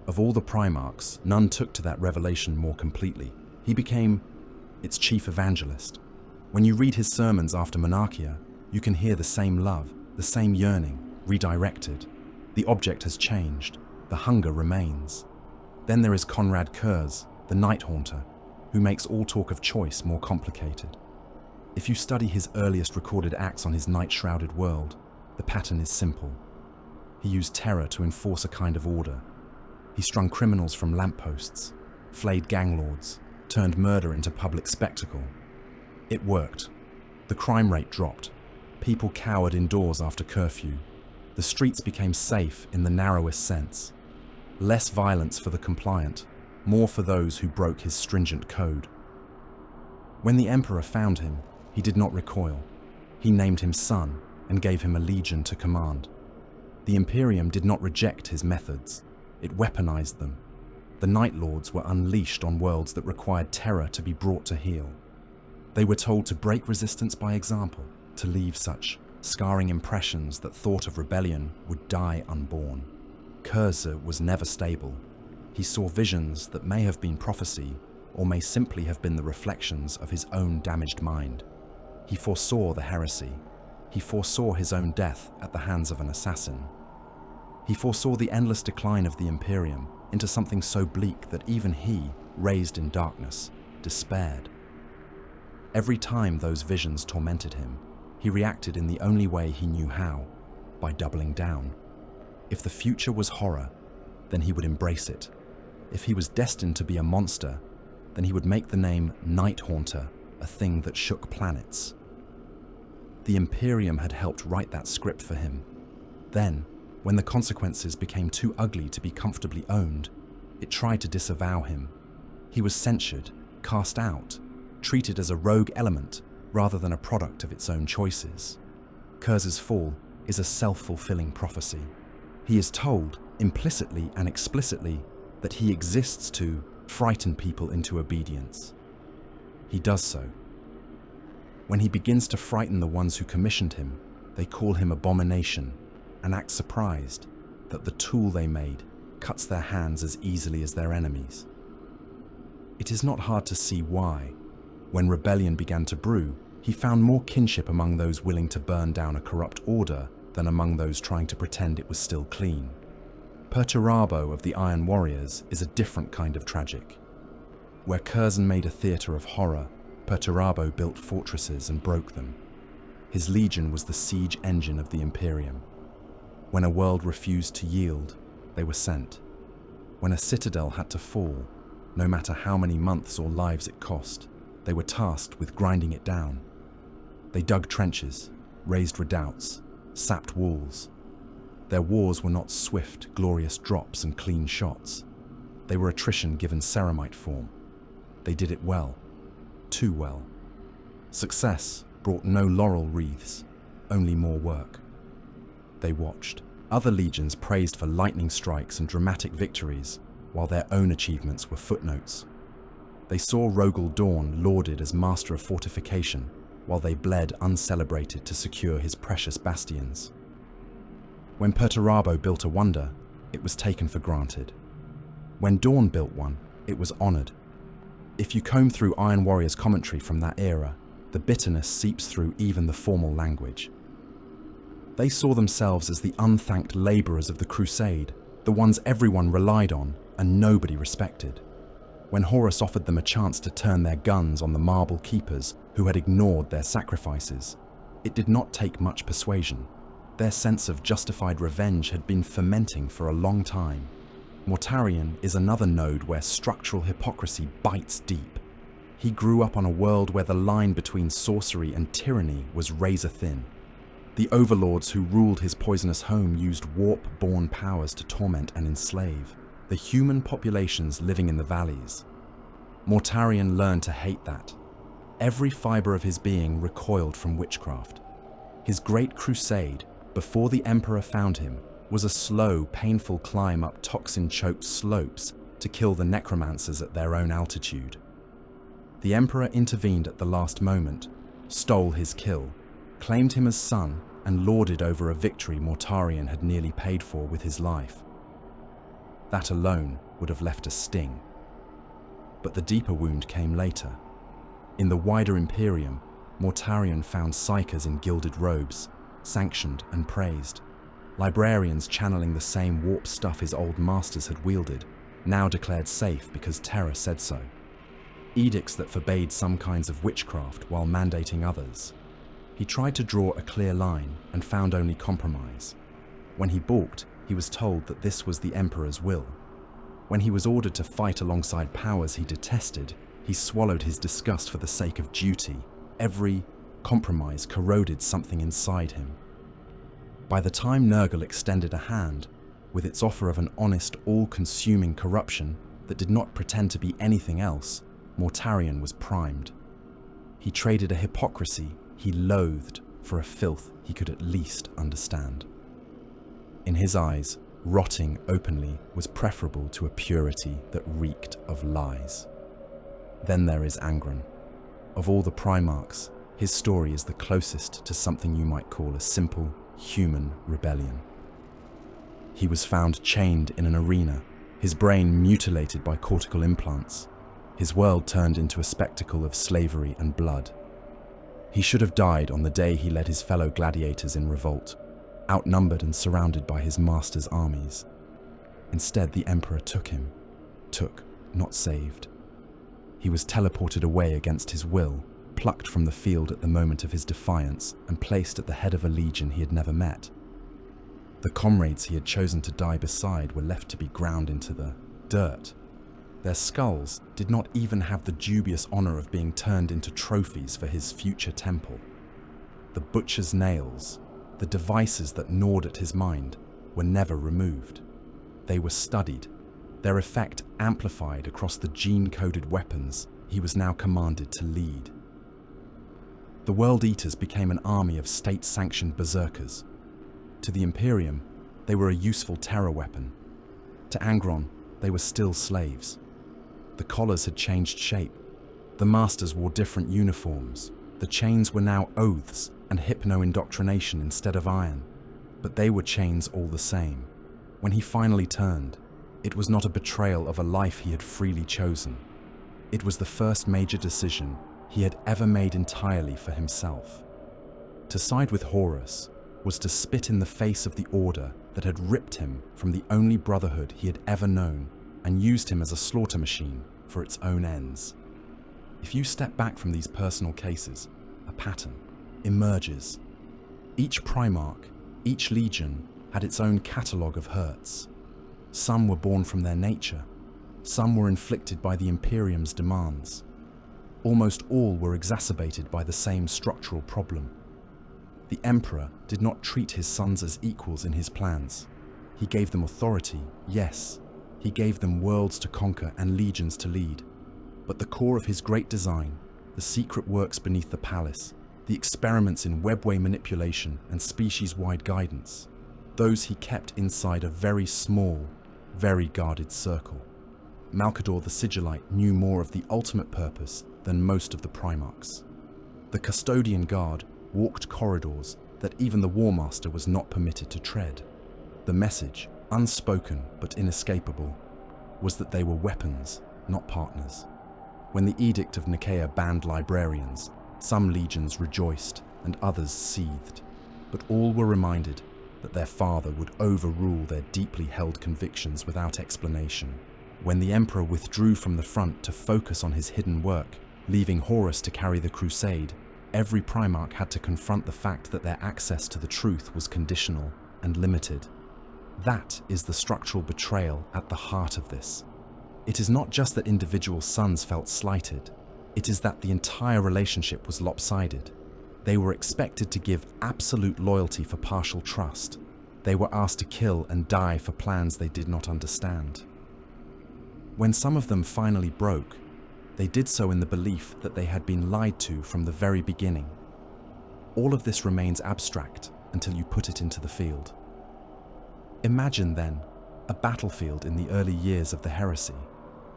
Of all the Primarchs, none took to that revelation more completely. He became its chief evangelist. When you read his sermons after Monarchia, you can hear the same love, the same yearning, redirected. The object has changed. The hunger remains. Then there is Conrad Kurz, the Night Haunter, who makes all talk of choice more complicated. If you study his earliest recorded acts on his night-shrouded world, the pattern is simple. He used terror to enforce a kind of order. He strung criminals from lampposts, flayed gang lords, turned murder into public spectacle. It worked. The crime rate dropped. People cowered indoors after curfew. The streets became safe in the narrowest sense. Less violence for the compliant, more for those who broke his stringent code. When the Emperor found him, he did not recoil. He named him son and gave him a legion to command. The Imperium did not reject his methods. It weaponized them. The Night Lords were unleashed on worlds that required terror to be brought to heel. They were told to break resistance by example, to leave such scarring impressions that thought of rebellion would die unborn. Cursor was never stable. He saw visions that may have been prophecy or may simply have been the reflections of his own damaged mind. He foresaw the heresy. He foresaw his own death at the hands of an assassin. He foresaw the endless decline of the Imperium into something so bleak that even he, raised in darkness, despaired. Every time those visions tormented him, he reacted in the only way he knew how, by doubling down. If the future was horror, then he would embrace it. If he was destined to be a monster, then he would make the name Night Haunter a thing that shook planets. The Imperium had helped write that script for him. Then, when the consequences became too ugly to be comfortably owned, it tried to disavow him. He was censured, cast out, treated as a rogue element rather than a product of its own choices. Kurz's fall is a self-fulfilling prophecy. He is told, implicitly and explicitly, that he exists to frighten people into obedience. He does so. When he begins to frighten the ones who commissioned him, they call him abomination and act surprised that the tool they made cuts their hands as easily as their enemies. It is not hard to see why, when rebellion began to brew, he found more kinship among those willing to burn down a corrupt order than among those trying to pretend it was still clean. Perturabo of the Iron Warriors is a different kind of tragic. Where Curzon made a theatre of horror, Perturabo built fortresses and broke them. His legion was the siege engine of the Imperium. When a world refused to yield, they were sent. When a citadel had to fall, no matter how many months or lives it cost, they were tasked with grinding it down. They dug trenches, raised redoubts, sapped walls. Their wars were not swift, glorious drops and clean shots. They were attrition given ceramite form. They did it well, too well. Success brought no laurel wreaths, only more work. They watched. Other legions praised for lightning strikes and dramatic victories, while their own achievements were footnotes. They saw Rogel Dawn lauded as master of fortification, while they bled uncelebrated to secure his precious bastions. When Perturabo built a wonder, it was taken for granted. When Dawn built one, it was honored. If you comb through Iron Warrior's commentary from that era, the bitterness seeps through even the formal language. They saw themselves as the unthanked laborers of the crusade, the ones everyone relied on and nobody respected. When Horus offered them a chance to turn their guns on the marble keepers who had ignored their sacrifices, it did not take much persuasion. Their sense of justified revenge had been fermenting for a long time. Mortarion is another node where structural hypocrisy bites deep. He grew up on a world where the line between sorcery and tyranny was razor thin. The overlords who ruled his poisonous home used warp-born powers to torment and enslave the human populations living in the valleys. Mortarion learned to hate that. Every fiber of his being recoiled from witchcraft. His great crusade, before the Emperor found him, was a slow, painful climb up toxin-choked slopes to kill the necromancers at their own altitude. The Emperor intervened at the last moment, stole his kill, claimed him as son, and lorded over a victory Mortarion had nearly paid for with his life. That alone would have left a sting. But the deeper wound came later. In the wider Imperium, Mortarion found psykers in gilded robes, sanctioned and praised. Librarians channeling the same warp stuff his old masters had wielded, now declared safe because Terra said so. Edicts that forbade some kinds of witchcraft while mandating others. He tried to draw a clear line and found only compromise. When he balked, he was told that this was the Emperor's will. When he was ordered to fight alongside powers he detested, he swallowed his disgust for the sake of duty. Every compromise corroded something inside him. By the time Nurgle extended a hand, with its offer of an honest, all-consuming corruption that did not pretend to be anything else, Mortarion was primed. He traded a hypocrisy he loathed for a filth he could at least understand. In his eyes, rotting openly was preferable to a purity that reeked of lies. Then there is Angron. Of all the Primarchs, his story is the closest to something you might call a simple, human rebellion. He was found chained in an arena, his brain mutilated by cortical implants, his world turned into a spectacle of slavery and blood. He should have died on the day he led his fellow gladiators in revolt, outnumbered and surrounded by his master's armies. Instead, the Emperor took him. Took, not saved. He was teleported away against his will, plucked from the field at the moment of his defiance, and placed at the head of a legion he had never met. The comrades he had chosen to die beside were left to be ground into the dirt. Their skulls did not even have the dubious honor of being turned into trophies for his future temple. The butcher's nails, the devices that gnawed at his mind, were never removed. They were studied, their effect amplified across the gene-coded weapons he was now commanded to lead. The World Eaters became an army of state-sanctioned berserkers. To the Imperium, they were a useful terror weapon. To Angron, they were still slaves. The collars had changed shape. The masters wore different uniforms. The chains were now oaths and hypno-indoctrination instead of iron. But they were chains all the same. When he finally turned, it was not a betrayal of a life he had freely chosen. It was the first major decision he had ever made entirely for himself. To side with Horus was to spit in the face of the order that had ripped him from the only brotherhood he had ever known and used him as a slaughter machine for its own ends. If you step back from these personal cases, a pattern emerges. Each Primarch, each legion had its own catalogue of hurts. Some were born from their nature, some were inflicted by the Imperium's demands. Almost all were exacerbated by the same structural problem. The Emperor did not treat his sons as equals in his plans. He gave them authority, yes. He gave them worlds to conquer and legions to lead. But the core of his great design, the secret works beneath the palace, the experiments in webway manipulation and species-wide guidance, those he kept inside a very small, very guarded circle. Malcador the Sigillite knew more of the ultimate purpose than most of the Primarchs. The custodian guard walked corridors that even the War Master was not permitted to tread. The message, unspoken but inescapable, was that they were weapons, not partners. When the Edict of Nicaea banned librarians, some legions rejoiced and others seethed, but all were reminded that their father would overrule their deeply held convictions without explanation. When the Emperor withdrew from the front to focus on his hidden work, leaving Horus to carry the crusade, every Primarch had to confront the fact that their access to the truth was conditional and limited. That is the structural betrayal at the heart of this. It is not just that individual sons felt slighted, it is that the entire relationship was lopsided. They were expected to give absolute loyalty for partial trust. They were asked to kill and die for plans they did not understand. When some of them finally broke, they did so in the belief that they had been lied to from the very beginning. All of this remains abstract until you put it into the field. Imagine, then, a battlefield in the early years of the heresy.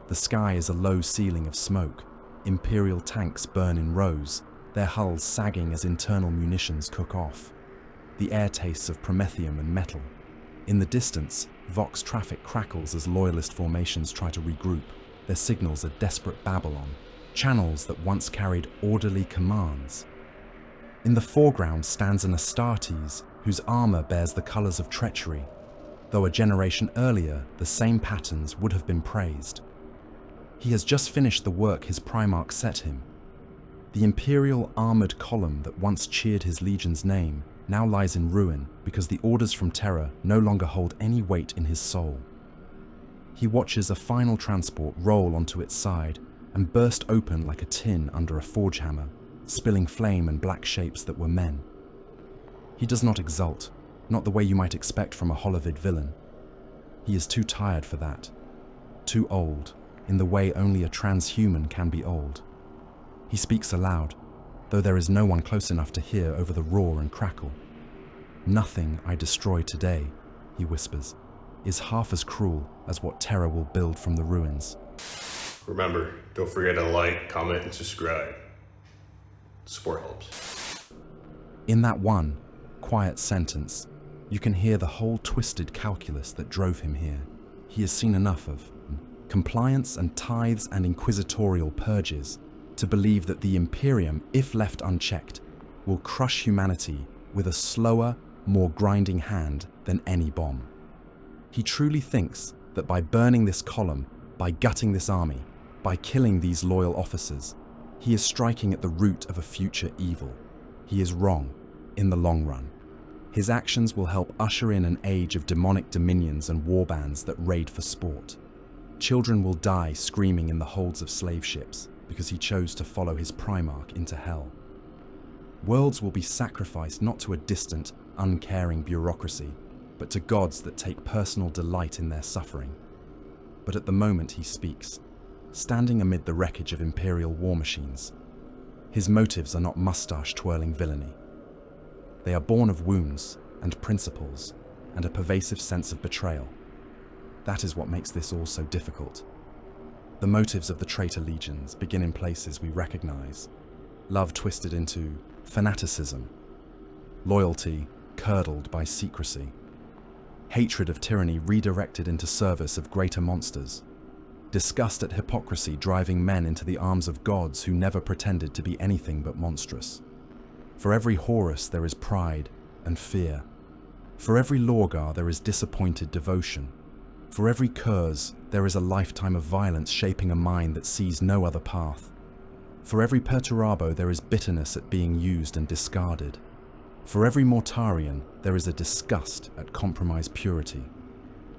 The sky is a low ceiling of smoke. Imperial tanks burn in rows, their hulls sagging as internal munitions cook off. The air tastes of promethium and metal. In the distance, Vox traffic crackles as loyalist formations try to regroup, their signals a desperate Babylon, channels that once carried orderly commands. In the foreground stands an Astartes whose armor bears the colors of treachery, though a generation earlier the same patterns would have been praised. He has just finished the work his Primarch set him. The Imperial armored column that once cheered his legion's name now lies in ruin because the orders from Terra no longer hold any weight in his soul. He watches a final transport roll onto its side and burst open like a tin under a forge hammer, spilling flame and black shapes that were men. He does not exult, not the way you might expect from a Holovid villain. He is too tired for that, too old, in the way only a transhuman can be old. He speaks aloud, though there is no one close enough to hear over the roar and crackle. "Nothing I destroy today," he whispers, "is half as cruel as what Terra will build from the ruins." Remember, don't forget to like, comment, and subscribe. Support helps. In that one quiet sentence, you can hear the whole twisted calculus that drove him here. He has seen enough of compliance and tithes and inquisitorial purges to believe that the Imperium, if left unchecked, will crush humanity with a slower, more grinding hand than any bomb. He truly thinks that by burning this column, by gutting this army, by killing these loyal officers, he is striking at the root of a future evil. He is wrong, in the long run. His actions will help usher in an age of demonic dominions and warbands that raid for sport. Children will die screaming in the holds of slave ships because he chose to follow his Primarch into hell. Worlds will be sacrificed not to a distant, uncaring bureaucracy, but to gods that take personal delight in their suffering. But at the moment he speaks, standing amid the wreckage of Imperial war machines, his motives are not mustache-twirling villainy. They are born of wounds and principles and a pervasive sense of betrayal. That is what makes this all so difficult. The motives of the traitor legions begin in places we recognize. Love twisted into fanaticism, loyalty curdled by secrecy, hatred of tyranny redirected into service of greater monsters, disgust at hypocrisy driving men into the arms of gods who never pretended to be anything but monstrous. For every Horus there is pride and fear. For every Lorgar there is disappointed devotion. For every Curse there is a lifetime of violence shaping a mind that sees no other path. For every Perturabo there is bitterness at being used and discarded. For every Mortarian there is a disgust at compromised purity.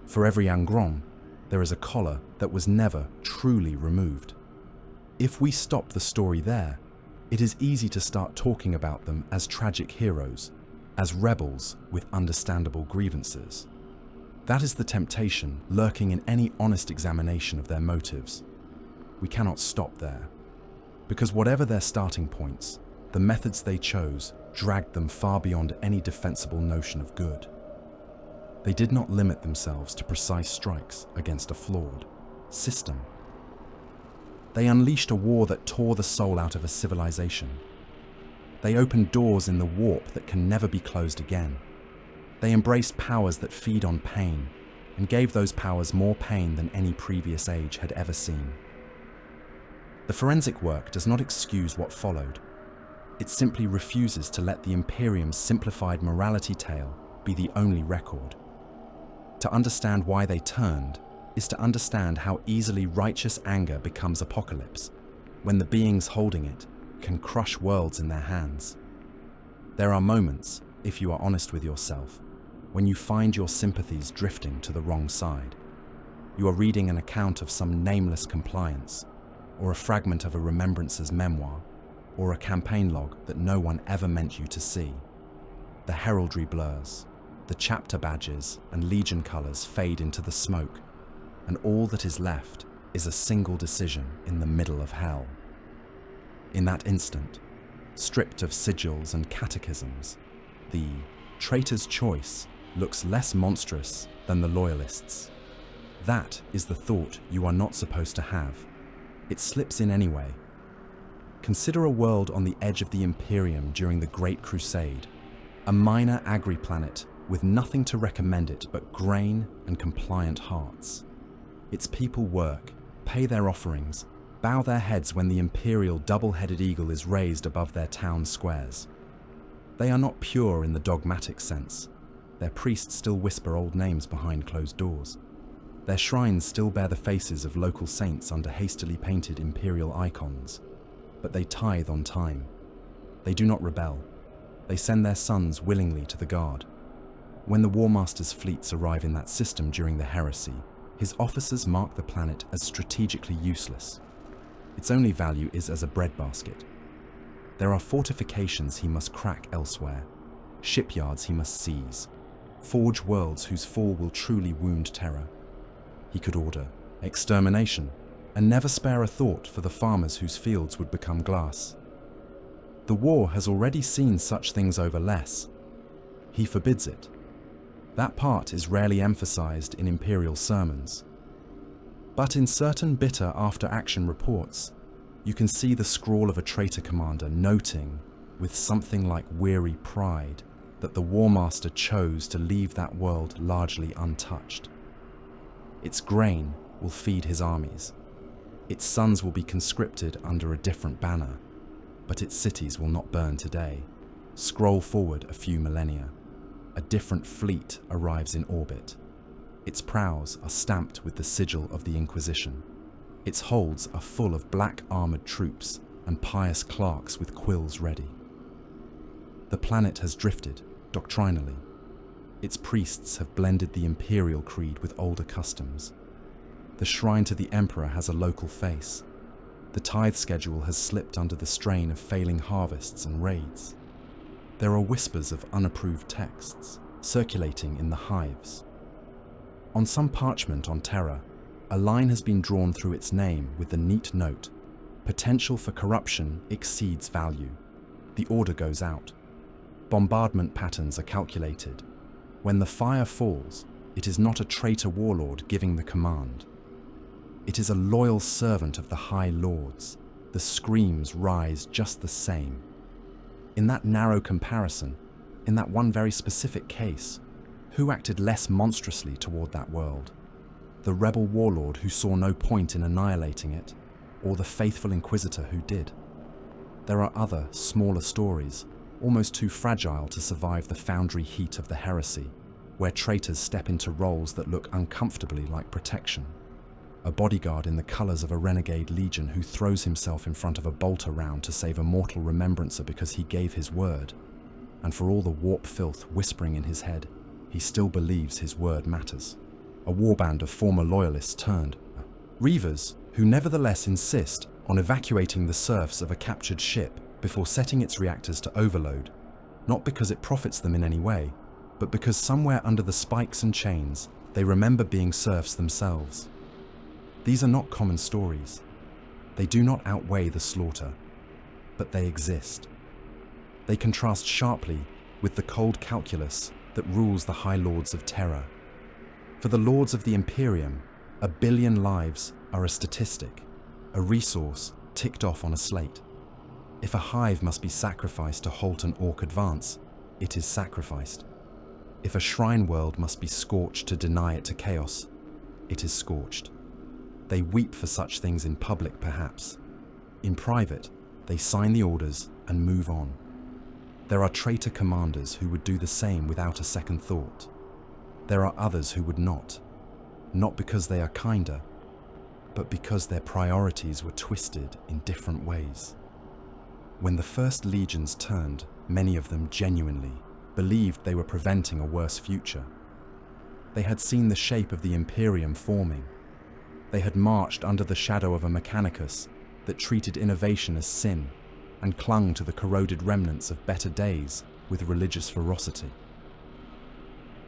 For every Angron there is a collar that was never truly removed. If we stop the story there, it is easy to start talking about them as tragic heroes, as rebels with understandable grievances. That is the temptation lurking in any honest examination of their motives. We cannot stop there, because whatever their starting points, the methods they chose dragged them far beyond any defensible notion of good. They did not limit themselves to precise strikes against a flawed system. They unleashed a war that tore the soul out of a civilization. They opened doors in the warp that can never be closed again. They embraced powers that feed on pain and gave those powers more pain than any previous age had ever seen. The forensic work does not excuse what followed. It simply refuses to let the Imperium's simplified morality tale be the only record. To understand why they turned is to understand how easily righteous anger becomes apocalypse when the beings holding it can crush worlds in their hands. There are moments, if you are honest with yourself, when you find your sympathies drifting to the wrong side. You are reading an account of some nameless compliance, or a fragment of a remembrancer's memoir, or a campaign log that no one ever meant you to see. The heraldry blurs, the chapter badges and legion colours fade into the smoke, and all that is left is a single decision in the middle of hell. In that instant, stripped of sigils and catechisms, the traitor's choice looks less monstrous than the loyalists'. That is the thought you are not supposed to have. It slips in anyway. Consider a world on the edge of the Imperium during the Great Crusade, a minor agri-planet with nothing to recommend it but grain and compliant hearts. Its people work, pay their offerings, bow their heads when the Imperial double-headed eagle is raised above their town squares. They are not pure in the dogmatic sense. Their priests still whisper old names behind closed doors. Their shrines still bear the faces of local saints under hastily painted Imperial icons. But they tithe on time. They do not rebel. They send their sons willingly to the guard. When the War Master's fleets arrive in that system during the heresy, his officers mark the planet as strategically useless. Its only value is as a breadbasket. There are fortifications he must crack elsewhere, shipyards he must seize, forge worlds whose fall will truly wound terror. He could order extermination and never spare a thought for the farmers whose fields would become glass. The war has already seen such things over less. He forbids it. That part is rarely emphasized in Imperial sermons. But in certain bitter after-action reports, you can see the scrawl of a traitor commander noting, with something like weary pride, that the War Master chose to leave that world largely untouched. Its grain will feed his armies. Its sons will be conscripted under a different banner, but its cities will not burn today. Scroll forward a few millennia. A different fleet arrives in orbit. Its prows are stamped with the sigil of the Inquisition. Its holds are full of black armoured troops and pious clerks with quills ready. The planet has drifted, doctrinally. Its priests have blended the Imperial creed with older customs. The shrine to the Emperor has a local face. The tithe schedule has slipped under the strain of failing harvests and raids. There are whispers of unapproved texts circulating in the hives. On some parchment on Terra, a line has been drawn through its name with the neat note, "Potential for corruption exceeds value." The order goes out. Bombardment patterns are calculated. When the fire falls, it is not a traitor warlord giving the command. It is a loyal servant of the High Lords. The screams rise just the same. In that narrow comparison, in that one very specific case, who acted less monstrously toward that world? The rebel warlord who saw no point in annihilating it, or the faithful inquisitor who did? There are other, smaller stories, almost too fragile to survive the foundry heat of the heresy, where traitors step into roles that look uncomfortably like protection. a bodyguard in the colors of a renegade legion who throws himself in front of a bolter round to save a mortal remembrancer because he gave his word. And for all the warp filth whispering in his head, he still believes his word matters. A warband of former loyalists turned reavers, who nevertheless insist on evacuating the serfs of a captured ship before setting its reactors to overload, not because it profits them in any way, but because somewhere under the spikes and chains, they remember being serfs themselves. These are not common stories. They do not outweigh the slaughter, but they exist. They contrast sharply with the cold calculus that rules the High Lords of Terror. For the Lords of the Imperium, 1 billion lives are a statistic, a resource ticked off on a slate. If a hive must be sacrificed to halt an orc advance, it is sacrificed. If a shrine world must be scorched to deny it to chaos, it is scorched. They weep for such things in public, perhaps. In private, they sign the orders and move on. There are traitor commanders who would do the same without a second thought. There are others who would not because they are kinder, but because their priorities were twisted in different ways. When the first legions turned, many of them genuinely believed they were preventing a worse future. They had seen the shape of the Imperium forming. They had marched under the shadow of a Mechanicus that treated innovation as sin and clung to the corroded remnants of better days with religious ferocity.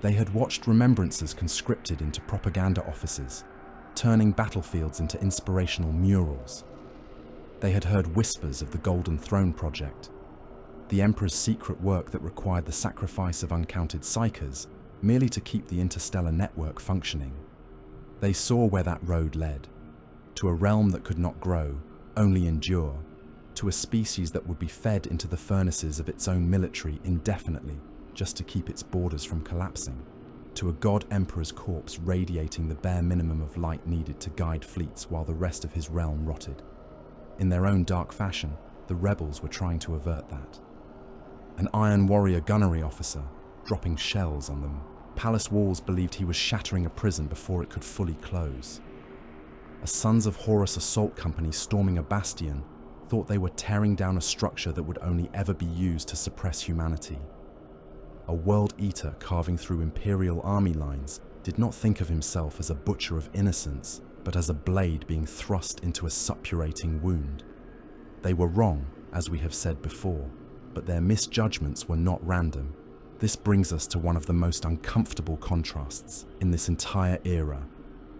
They had watched remembrances conscripted into propaganda offices, turning battlefields into inspirational murals. They had heard whispers of the Golden Throne Project, the Emperor's secret work that required the sacrifice of uncounted psychers merely to keep the interstellar network functioning. They saw where that road led, to a realm that could not grow, only endure, to a species that would be fed into the furnaces of its own military indefinitely just to keep its borders from collapsing, to a god emperor's corpse radiating the bare minimum of light needed to guide fleets while the rest of his realm rotted. In their own dark fashion, the rebels were trying to avert that. An Iron Warrior gunnery officer, dropping shells on them, palace walls believed he was shattering a prison before it could fully close. A Sons of Horus assault company storming a bastion thought they were tearing down a structure that would only ever be used to suppress humanity. A world eater carving through Imperial army lines did not think of himself as a butcher of innocence, but as a blade being thrust into a suppurating wound. They were wrong, as we have said before, but their misjudgments were not random. This brings us to one of the most uncomfortable contrasts in this entire era: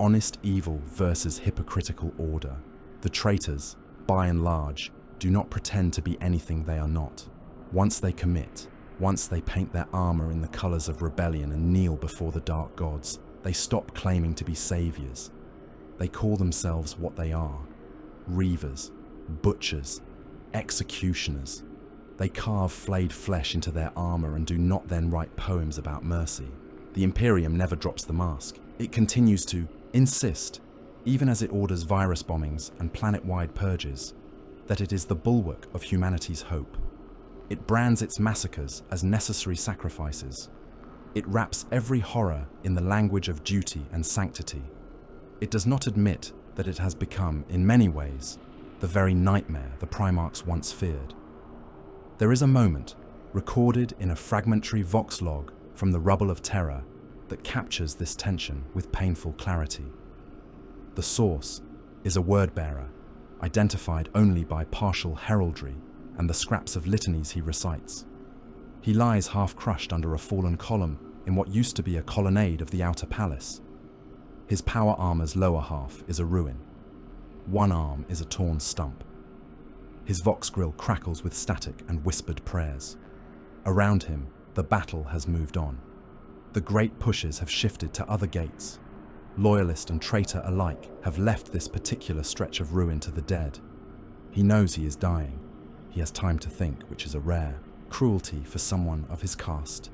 honest evil versus hypocritical order. The traitors, by and large, do not pretend to be anything they are not. Once they commit, once they paint their armor in the colors of rebellion and kneel before the dark gods, they stop claiming to be saviors. They call themselves what they are: reavers, butchers, executioners. They carve flayed flesh into their armor and do not then write poems about mercy. The Imperium never drops the mask. It continues to insist, even as it orders virus bombings and planet-wide purges, that it is the bulwark of humanity's hope. It brands its massacres as necessary sacrifices. It wraps every horror in the language of duty and sanctity. It does not admit that it has become, in many ways, the very nightmare the Primarchs once feared. There is a moment, recorded in a fragmentary vox log from the rubble of terror, that captures this tension with painful clarity. The source is a word-bearer, identified only by partial heraldry and the scraps of litanies he recites. He lies half-crushed under a fallen column in what used to be a colonnade of the outer palace. His power armor's lower half is a ruin. One arm is a torn stump. His vox grill crackles with static and whispered prayers. Around him, the battle has moved on. The great pushes have shifted to other gates. Loyalist and traitor alike have left this particular stretch of ruin to the dead. He knows he is dying. He has time to think, which is a rare cruelty for someone of his caste.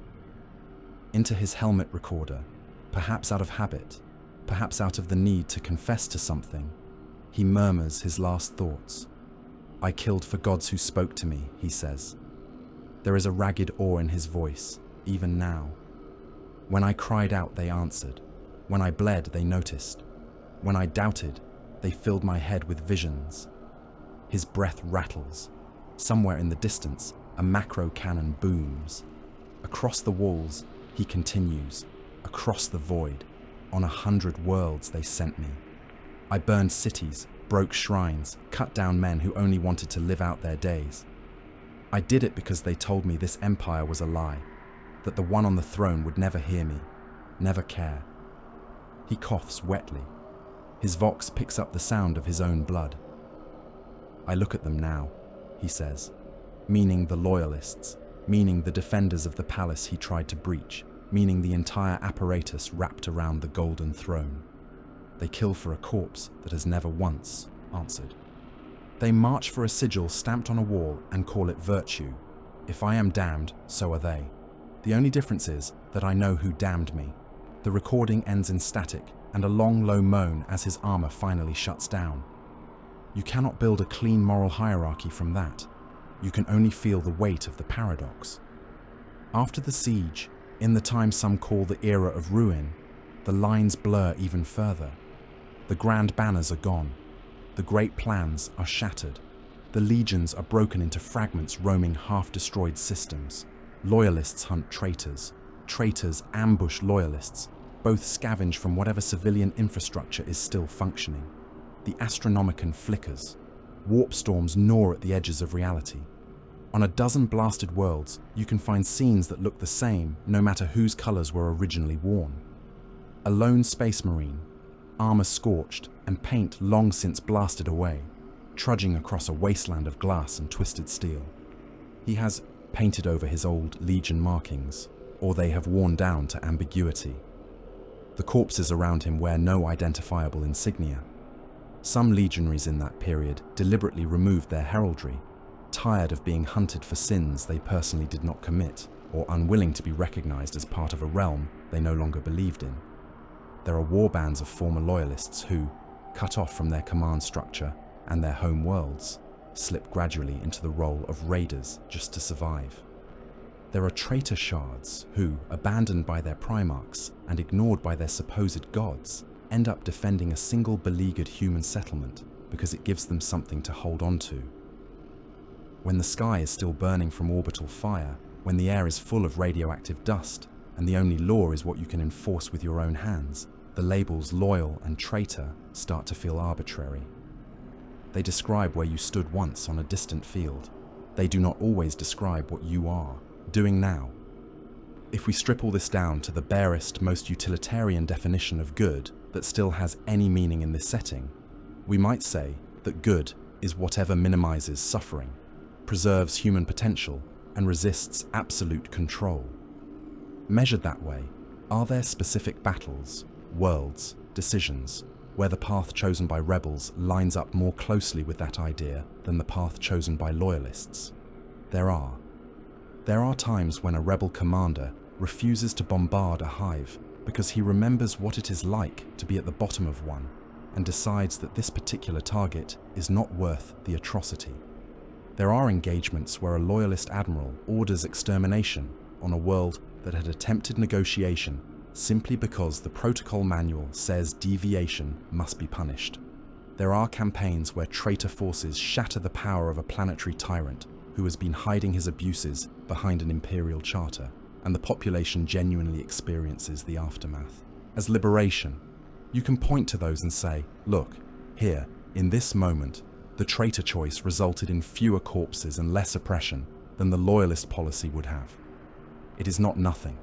Into his helmet recorder, perhaps out of habit, perhaps out of the need to confess to something, he murmurs his last thoughts. "I killed for gods who spoke to me," he says. There is a ragged awe in his voice, even now. When I cried out, they answered. When I bled, they noticed. When I doubted, they filled my head with visions. His breath rattles. Somewhere in the distance, a macro cannon booms. Across the walls, he continues. Across the void, on 100 worlds they sent me. I burned cities, broke shrines, cut down men who only wanted to live out their days. I did it because they told me this empire was a lie, that the one on the throne would never hear me, never care. He coughs wetly. His vox picks up the sound of his own blood. I look at them now, he says, meaning the loyalists, meaning the defenders of the palace he tried to breach, meaning the entire apparatus wrapped around the golden throne. They kill for a corpse that has never once answered. They march for a sigil stamped on a wall and call it virtue. If I am damned, so are they. The only difference is that I know who damned me. The recording ends in static and a long, low moan as his armor finally shuts down. You cannot build a clean moral hierarchy from that. You can only feel the weight of the paradox. After the siege, in the time some call the era of ruin, the lines blur even further. The grand banners are gone. The great plans are shattered. The legions are broken into fragments roaming half-destroyed systems. Loyalists hunt traitors. Traitors ambush loyalists. Both scavenge from whatever civilian infrastructure is still functioning. The Astronomicon flickers. Warp storms gnaw at the edges of reality. On a dozen blasted worlds, you can find scenes that look the same no matter whose colors were originally worn. A lone space marine, armor scorched and paint long since blasted away, trudging across a wasteland of glass and twisted steel. He has painted over his old Legion markings, or they have worn down to ambiguity. The corpses around him wear no identifiable insignia. Some legionaries in that period deliberately removed their heraldry, tired of being hunted for sins they personally did not commit, or unwilling to be recognized as part of a realm they no longer believed in. There are warbands of former loyalists who, cut off from their command structure and their home worlds, slip gradually into the role of raiders just to survive. There are traitor shards who, abandoned by their primarchs and ignored by their supposed gods, end up defending a single beleaguered human settlement because it gives them something to hold on to. When the sky is still burning from orbital fire, when the air is full of radioactive dust, and the only law is what you can enforce with your own hands, the labels loyal and traitor start to feel arbitrary. They describe where you stood once on a distant field. They do not always describe what you are doing now. If we strip all this down to the barest, most utilitarian definition of good that still has any meaning in this setting, we might say that good is whatever minimizes suffering, preserves human potential, and resists absolute control. Measured that way, are there specific battles, worlds, decisions, where the path chosen by rebels lines up more closely with that idea than the path chosen by loyalists? There are. There are times when a rebel commander refuses to bombard a hive because he remembers what it is like to be at the bottom of one and decides that this particular target is not worth the atrocity. There are engagements where a loyalist admiral orders extermination on a world that had attempted negotiation simply because the protocol manual says deviation must be punished. There are campaigns where traitor forces shatter the power of a planetary tyrant who has been hiding his abuses behind an Imperial charter, and the population genuinely experiences the aftermath. As liberation, you can point to those and say, look, here, in this moment, the traitor choice resulted in fewer corpses and less oppression than the loyalist policy would have. It is not nothing.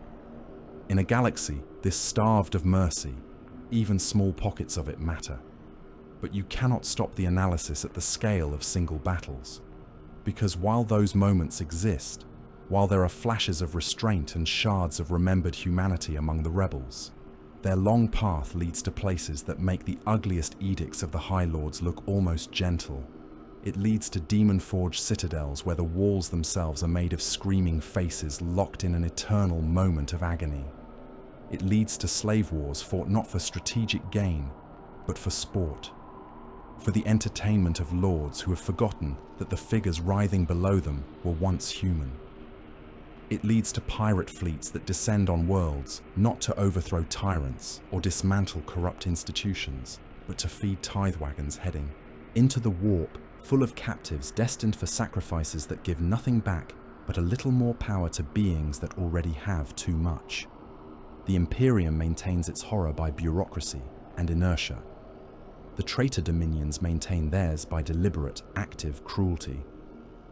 In a galaxy this starved of mercy, even small pockets of it matter. But you cannot stop the analysis at the scale of single battles. Because while those moments exist, while there are flashes of restraint and shards of remembered humanity among the rebels, their long path leads to places that make the ugliest edicts of the High Lords look almost gentle. It leads to demon-forged citadels where the walls themselves are made of screaming faces locked in an eternal moment of agony. It leads to slave wars fought not for strategic gain, but for sport. For the entertainment of lords who have forgotten that the figures writhing below them were once human. It leads to pirate fleets that descend on worlds not to overthrow tyrants or dismantle corrupt institutions, but to feed tithe wagons heading into the warp, full of captives destined for sacrifices that give nothing back but a little more power to beings that already have too much. The Imperium maintains its horror by bureaucracy and inertia. The traitor dominions maintain theirs by deliberate, active cruelty.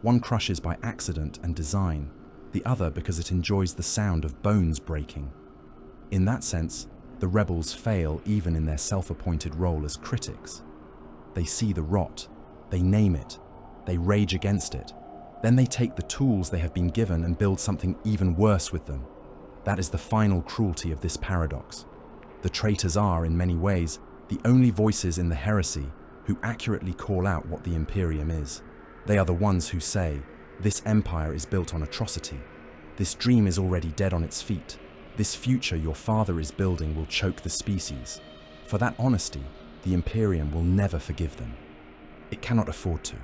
One crushes by accident and design, the other because it enjoys the sound of bones breaking. In that sense, the rebels fail even in their self-appointed role as critics. They see the rot, they name it, they rage against it. Then they take the tools they have been given and build something even worse with them. That is the final cruelty of this paradox. The traitors are, in many ways, the only voices in the heresy who accurately call out what the Imperium is. They are the ones who say, this empire is built on atrocity. This dream is already dead on its feet. This future your father is building will choke the species. For that honesty, the Imperium will never forgive them. It cannot afford to.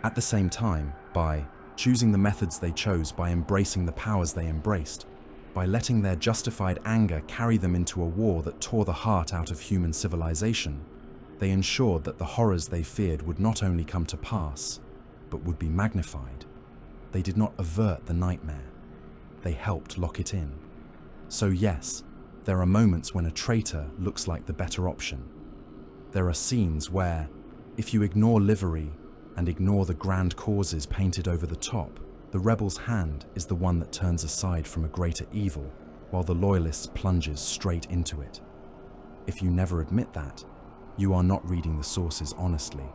At the same time, by choosing the methods they chose, by embracing the powers they embraced, by letting their justified anger carry them into a war that tore the heart out of human civilization, they ensured that the horrors they feared would not only come to pass, but would be magnified. They did not avert the nightmare. They helped lock it in. So yes, there are moments when a traitor looks like the better option. There are scenes where, if you ignore livery and ignore the grand causes painted over the top, the rebel's hand is the one that turns aside from a greater evil, while the loyalist plunges straight into it. If you never admit that, you are not reading the sources honestly.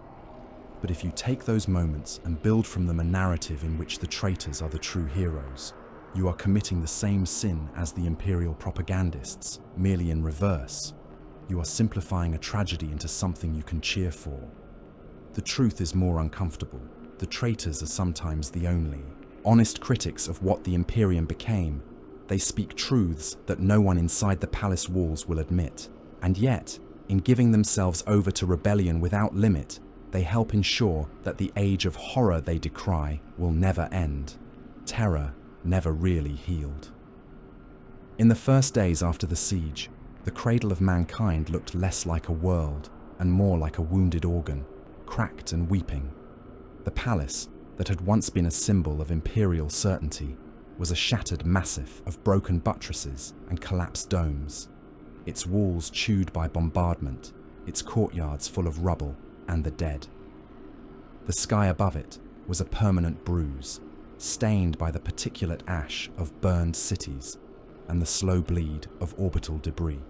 But if you take those moments and build from them a narrative in which the traitors are the true heroes, you are committing the same sin as the Imperial propagandists, merely in reverse. You are simplifying a tragedy into something you can cheer for. The truth is more uncomfortable. The traitors are sometimes the only honest critics of what the Imperium became. They speak truths that no one inside the palace walls will admit. And yet, in giving themselves over to rebellion without limit, they help ensure that the age of horror they decry will never end. Terror never really healed. In the first days after the siege, the cradle of mankind looked less like a world and more like a wounded organ, cracked and weeping. The palace, that had once been a symbol of imperial certainty, was a shattered massif of broken buttresses and collapsed domes, its walls chewed by bombardment, its courtyards full of rubble and the dead. The sky above it was a permanent bruise, stained by the particulate ash of burned cities and the slow bleed of orbital debris.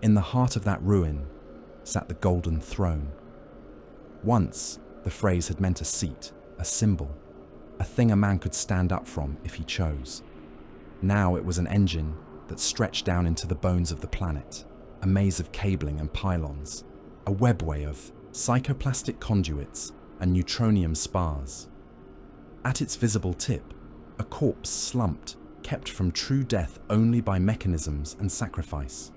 In the heart of that ruin sat the golden throne. Once, the phrase had meant a seat, a symbol, a thing a man could stand up from if he chose. Now it was an engine that stretched down into the bones of the planet, a maze of cabling and pylons, a webway of psychoplastic conduits and neutronium spars. At its visible tip, a corpse slumped, kept from true death only by mechanisms and sacrifice.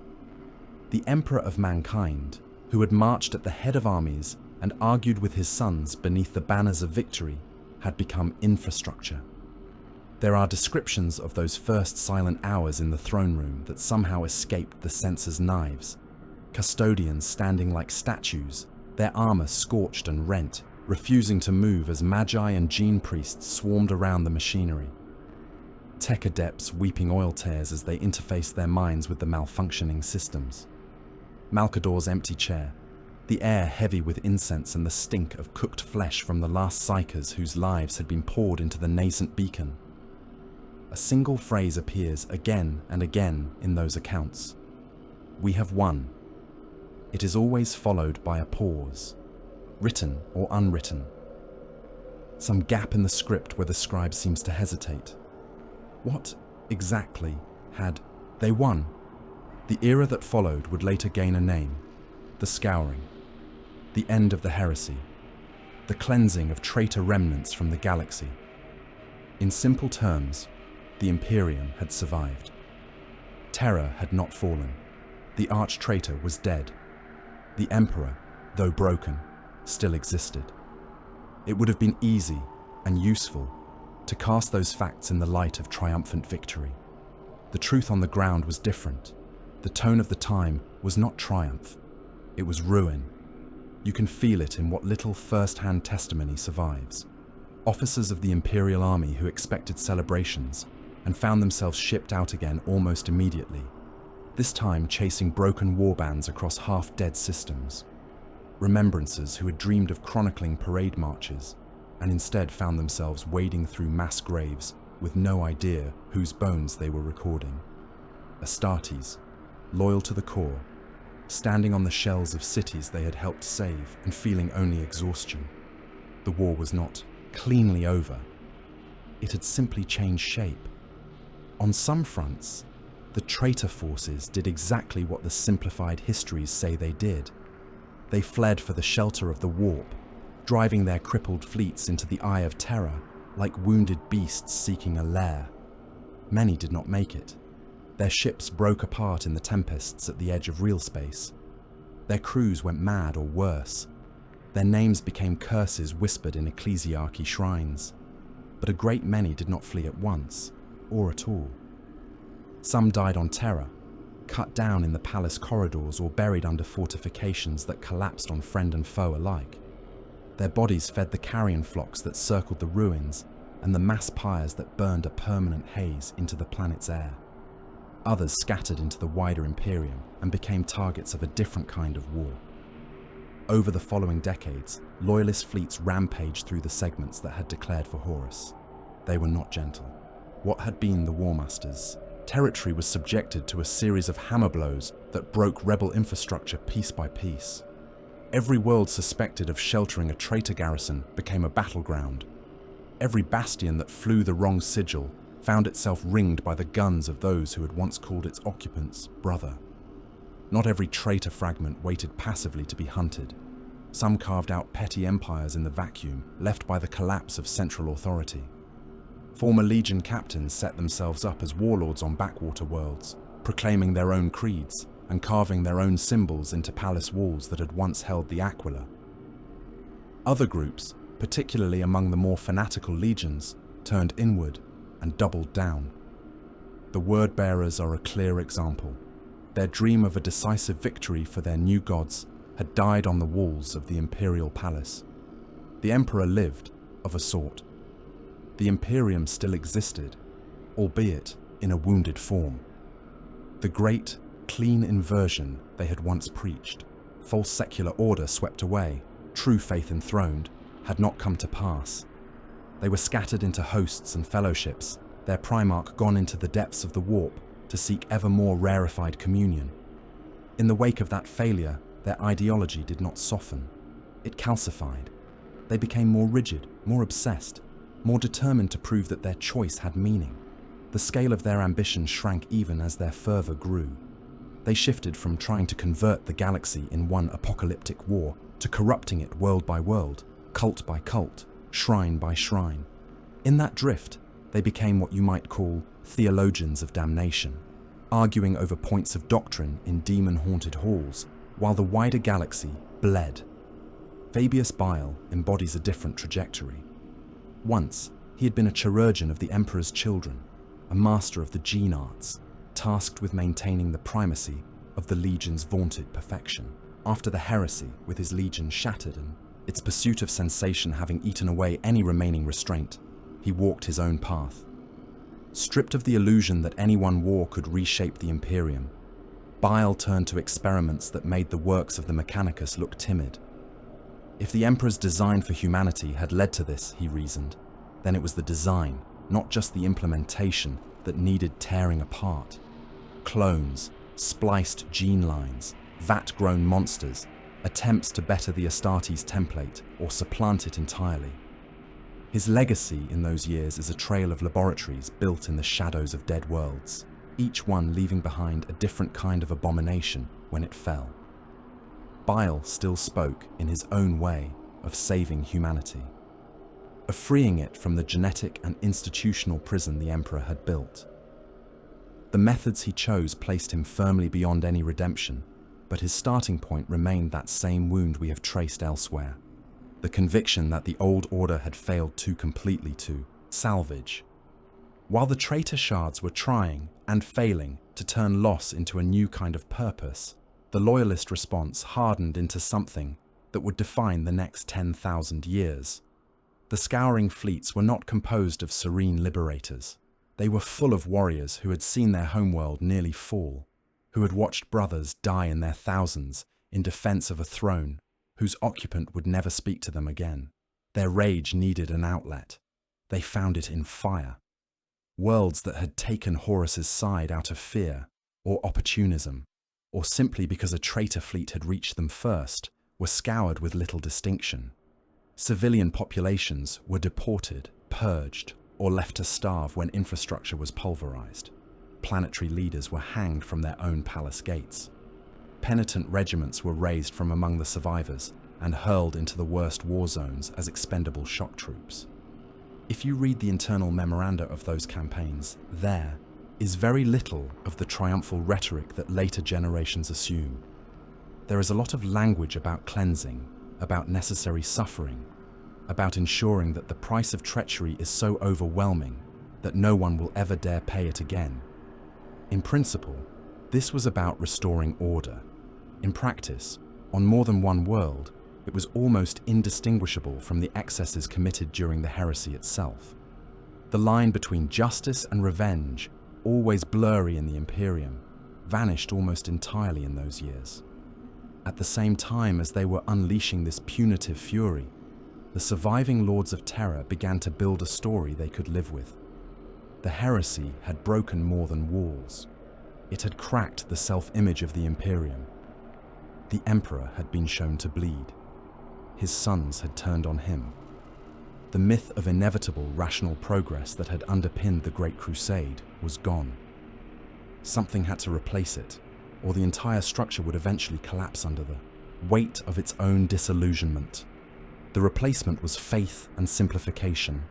The Emperor of mankind, who had marched at the head of armies and argued with his sons beneath the banners of victory, had become infrastructure. There are descriptions of those first silent hours in the throne room that somehow escaped the censor's knives. Custodians standing like statues, their armor scorched and rent, refusing to move as magi and gene priests swarmed around the machinery. Tech adepts weeping oil tears as they interfaced their minds with the malfunctioning systems. Malcador's empty chair, the air heavy with incense and the stink of cooked flesh from the last psychers whose lives had been poured into the nascent beacon. A single phrase appears again and again in those accounts. We have won. It is always followed by a pause, written or unwritten. Some gap in the script where the scribe seems to hesitate. What exactly had they won? The era that followed would later gain a name: the Scouring, the end of the heresy, the cleansing of traitor remnants from the galaxy. In simple terms, the Imperium had survived. Terror had not fallen. The arch-traitor was dead. The Emperor, though broken, still existed. It would have been easy and useful to cast those facts in the light of triumphant victory. The truth on the ground was different. The tone of the time was not triumph. It was ruin. You can feel it in what little first-hand testimony survives. Officers of the Imperial Army who expected celebrations and found themselves shipped out again almost immediately, this time chasing broken warbands across half-dead systems. Remembrancers who had dreamed of chronicling parade marches and instead found themselves wading through mass graves with no idea whose bones they were recording. Astartes, loyal to the core, standing on the shells of cities they had helped save and feeling only exhaustion. The war was not cleanly over. It had simply changed shape. On some fronts, the traitor forces did exactly what the simplified histories say they did. They fled for the shelter of the warp, driving their crippled fleets into the eye of terror like wounded beasts seeking a lair. Many did not make it. Their ships broke apart in the tempests at the edge of real space. Their crews went mad or worse. Their names became curses whispered in ecclesiarchy shrines. But a great many did not flee at once, or at all. Some died on terror, cut down in the palace corridors or buried under fortifications that collapsed on friend and foe alike. Their bodies fed the carrion flocks that circled the ruins and the mass pyres that burned a permanent haze into the planet's air. Others scattered into the wider Imperium and became targets of a different kind of war. Over the following decades, loyalist fleets rampaged through the segments that had declared for Horus. They were not gentle. What had been the War Masters' territory was subjected to a series of hammer blows that broke rebel infrastructure piece by piece. Every world suspected of sheltering a traitor garrison became a battleground. Every bastion that flew the wrong sigil found itself ringed by the guns of those who had once called its occupants brother. Not every traitor fragment waited passively to be hunted. Some carved out petty empires in the vacuum left by the collapse of central authority. Former Legion captains set themselves up as warlords on backwater worlds, proclaiming their own creeds and carving their own symbols into palace walls that had once held the Aquila. Other groups, particularly among the more fanatical legions, turned inward and doubled down. The word-bearers are a clear example. Their dream of a decisive victory for their new gods had died on the walls of the Imperial Palace. The Emperor lived, of a sort. The Imperium still existed, albeit in a wounded form. The great, clean inversion they had once preached, false secular order swept away, true faith enthroned, had not come to pass. They were scattered into hosts and fellowships, their Primarch gone into the depths of the warp to seek ever more rarefied communion. In the wake of that failure, their ideology did not soften. It calcified. They became more rigid, more obsessed, more determined to prove that their choice had meaning. The scale of their ambition shrank even as their fervor grew. They shifted from trying to convert the galaxy in one apocalyptic war to corrupting it world by world, cult by cult, shrine by shrine. In that drift, they became what you might call theologians of damnation, arguing over points of doctrine in demon-haunted halls, while the wider galaxy bled. Fabius Bile embodies a different trajectory. Once, he had been a chirurgeon of the Emperor's children, a master of the gene arts, tasked with maintaining the primacy of the Legion's vaunted perfection. After the heresy, with his Legion shattered and its pursuit of sensation having eaten away any remaining restraint, he walked his own path. Stripped of the illusion that any one war could reshape the Imperium, Bile turned to experiments that made the works of the Mechanicus look timid. If the Emperor's design for humanity had led to this, he reasoned, then it was the design, not just the implementation, that needed tearing apart. Clones, spliced gene lines, vat-grown monsters, attempts to better the Astartes template or supplant it entirely. His legacy in those years is a trail of laboratories built in the shadows of dead worlds, each one leaving behind a different kind of abomination when it fell. Bile still spoke, in his own way, of saving humanity, of freeing it from the genetic and institutional prison the Emperor had built. The methods he chose placed him firmly beyond any redemption, but his starting point remained that same wound we have traced elsewhere. The conviction that the old order had failed too completely to salvage. While the traitor shards were trying and failing to turn loss into a new kind of purpose, The loyalist response hardened into something that would define the next 10,000 years. The scouring fleets were not composed of serene liberators. They were full of warriors who had seen their homeworld nearly fall, who had watched brothers die in their thousands in defense of a throne whose occupant would never speak to them again. Their rage needed an outlet. They found it in fire. Worlds that had taken Horus's side out of fear or opportunism, or simply because a traitor fleet had reached them first, were scoured with little distinction. Civilian populations were deported, purged, or left to starve when infrastructure was pulverized. Planetary leaders were hanged from their own palace gates. Penitent regiments were raised from among the survivors and hurled into the worst war zones as expendable shock troops. If you read the internal memoranda of those campaigns, there is very little of the triumphal rhetoric that later generations assume. There is a lot of language about cleansing, about necessary suffering, about ensuring that the price of treachery is so overwhelming that no one will ever dare pay it again. In principle, this was about restoring order. In practice, on more than one world, it was almost indistinguishable from the excesses committed during the heresy itself. The line between justice and revenge, always blurry in the Imperium, vanished almost entirely in those years. At the same time as they were unleashing this punitive fury, the surviving Lords of Terror began to build a story they could live with. The heresy had broken more than walls. It had cracked the self-image of the Imperium. The Emperor had been shown to bleed. His sons had turned on him. The myth of inevitable rational progress that had underpinned the Great Crusade was gone. Something had to replace it, or the entire structure would eventually collapse under the weight of its own disillusionment. The replacement was faith and simplification.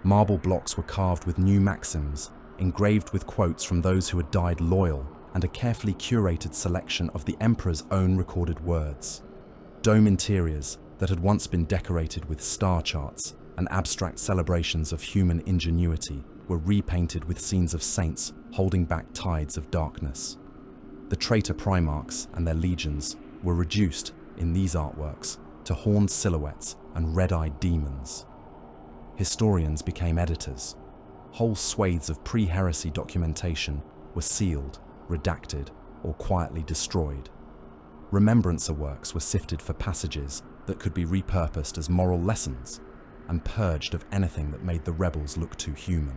Marble blocks were carved with new maxims, engraved with quotes from those who had died loyal, and a carefully curated selection of the Emperor's own recorded words. Dome interiors that had once been decorated with star charts and abstract celebrations of human ingenuity were repainted with scenes of saints holding back tides of darkness. The traitor primarchs and their legions were reduced, in these artworks, to horned silhouettes and red-eyed demons. Historians became editors. Whole swathes of pre-heresy documentation were sealed, redacted, or quietly destroyed. Remembrancer works were sifted for passages that could be repurposed as moral lessons and purged of anything that made the rebels look too human.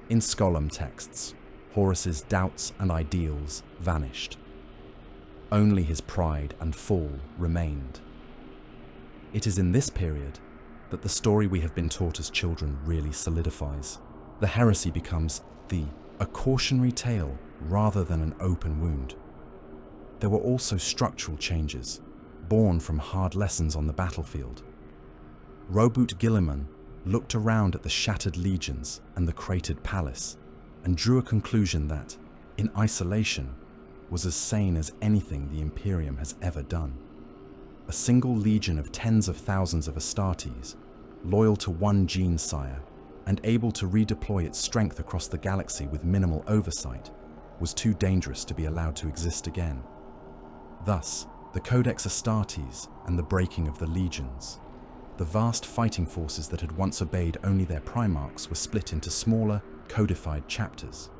In Scholam texts, Horus's doubts and ideals vanished. Only his pride and fall remained. It is in this period that the story we have been taught as children really solidifies. The heresy becomes a cautionary tale rather than an open wound. There were also structural changes, born from hard lessons on the battlefield. Robert Gilliman looked around at the shattered legions and the cratered palace and drew a conclusion that, in isolation, was as sane as anything the Imperium has ever done. A single legion of tens of thousands of Astartes, loyal to one gene sire, and able to redeploy its strength across the galaxy with minimal oversight, was too dangerous to be allowed to exist again. Thus, the Codex Astartes and the breaking of the legions. The vast fighting forces that had once obeyed only their primarchs were split into smaller, codified chapters.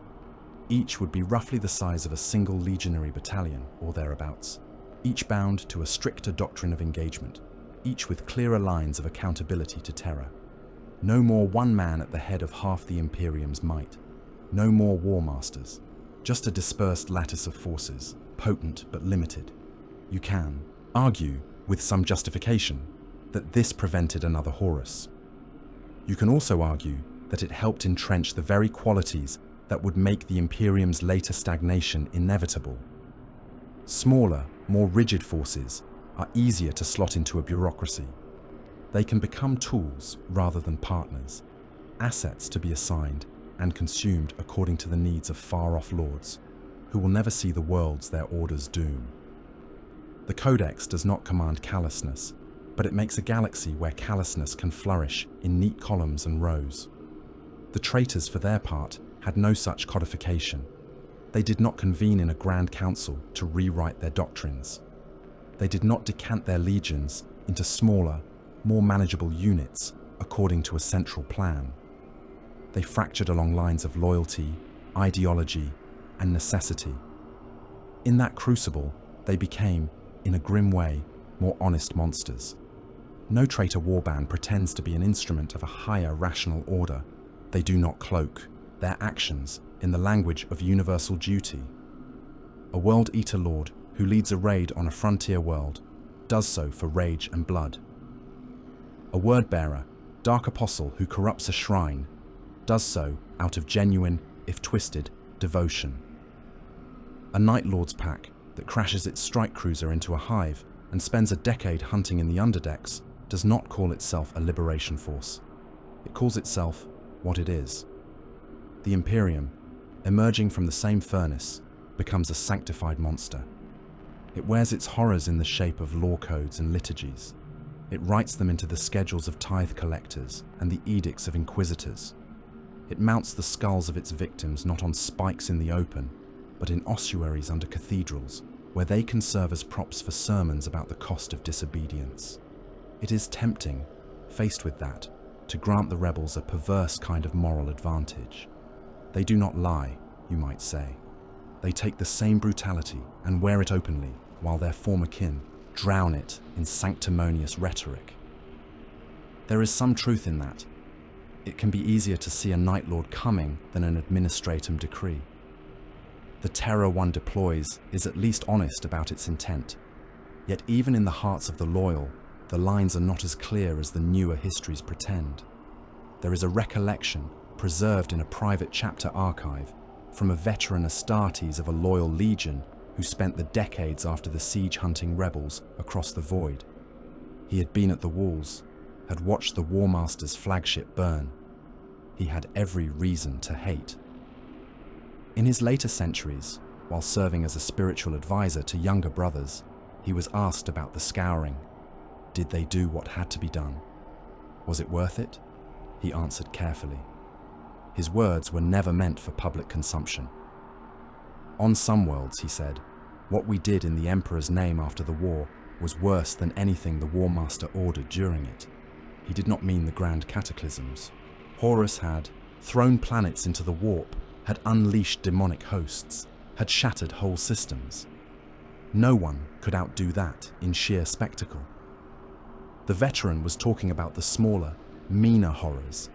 Each would be roughly the size of a single legionary battalion, or thereabouts, each bound to a stricter doctrine of engagement, each with clearer lines of accountability to Terra. No more one man at the head of half the Imperium's might. No more war masters. Just a dispersed lattice of forces, potent but limited. You can argue, with some justification, that this prevented another Horus. You can also argue that it helped entrench the very qualities that would make the Imperium's later stagnation inevitable. Smaller, more rigid forces are easier to slot into a bureaucracy. They can become tools rather than partners, assets to be assigned and consumed according to the needs of far-off lords, who will never see the worlds their orders doom. The Codex does not command callousness, but it makes a galaxy where callousness can flourish in neat columns and rows. The traitors, for their part, had no such codification. They did not convene in a grand council to rewrite their doctrines. They did not decant their legions into smaller, more manageable units according to a central plan. They fractured along lines of loyalty, ideology, and necessity. In that crucible, they became, in a grim way, more honest monsters. No traitor warband pretends to be an instrument of a higher rational order. They do not cloak their actions in the language of universal duty. A World Eater Lord who leads a raid on a frontier world does so for rage and blood. A word-bearer, dark apostle who corrupts a shrine, does so out of genuine, if twisted, devotion. A Night Lord's pack that crashes its strike cruiser into a hive and spends a decade hunting in the underdecks does not call itself a liberation force. It calls itself what it is. The Imperium, emerging from the same furnace, becomes a sanctified monster. It wears its horrors in the shape of law codes and liturgies. It writes them into the schedules of tithe collectors and the edicts of inquisitors. It mounts the skulls of its victims not on spikes in the open, but in ossuaries under cathedrals, where they can serve as props for sermons about the cost of disobedience. It is tempting, faced with that, to grant the rebels a perverse kind of moral advantage. They do not lie, you might say. They take the same brutality and wear it openly, while their former kin drown it in sanctimonious rhetoric. There is some truth in that. It can be easier to see a Night Lord coming than an administratum decree. The terror one deploys is at least honest about its intent. Yet even in the hearts of the loyal, the lines are not as clear as the newer histories pretend. There is a recollection, preserved in a private chapter archive, from a veteran Astartes of a loyal legion who spent the decades after the siege-hunting rebels across the void. He had been at the walls, had watched the War Master's flagship burn. He had every reason to hate. In his later centuries, while serving as a spiritual advisor to younger brothers, he was asked about the scouring. Did they do what had to be done? Was it worth it? He answered carefully. His words were never meant for public consumption. On some worlds, he said, what we did in the Emperor's name after the war was worse than anything the War Master ordered during it. He did not mean the grand cataclysms. Horus had thrown planets into the warp, had unleashed demonic hosts, had shattered whole systems. No one could outdo that in sheer spectacle. The veteran was talking about the smaller, meaner horrors.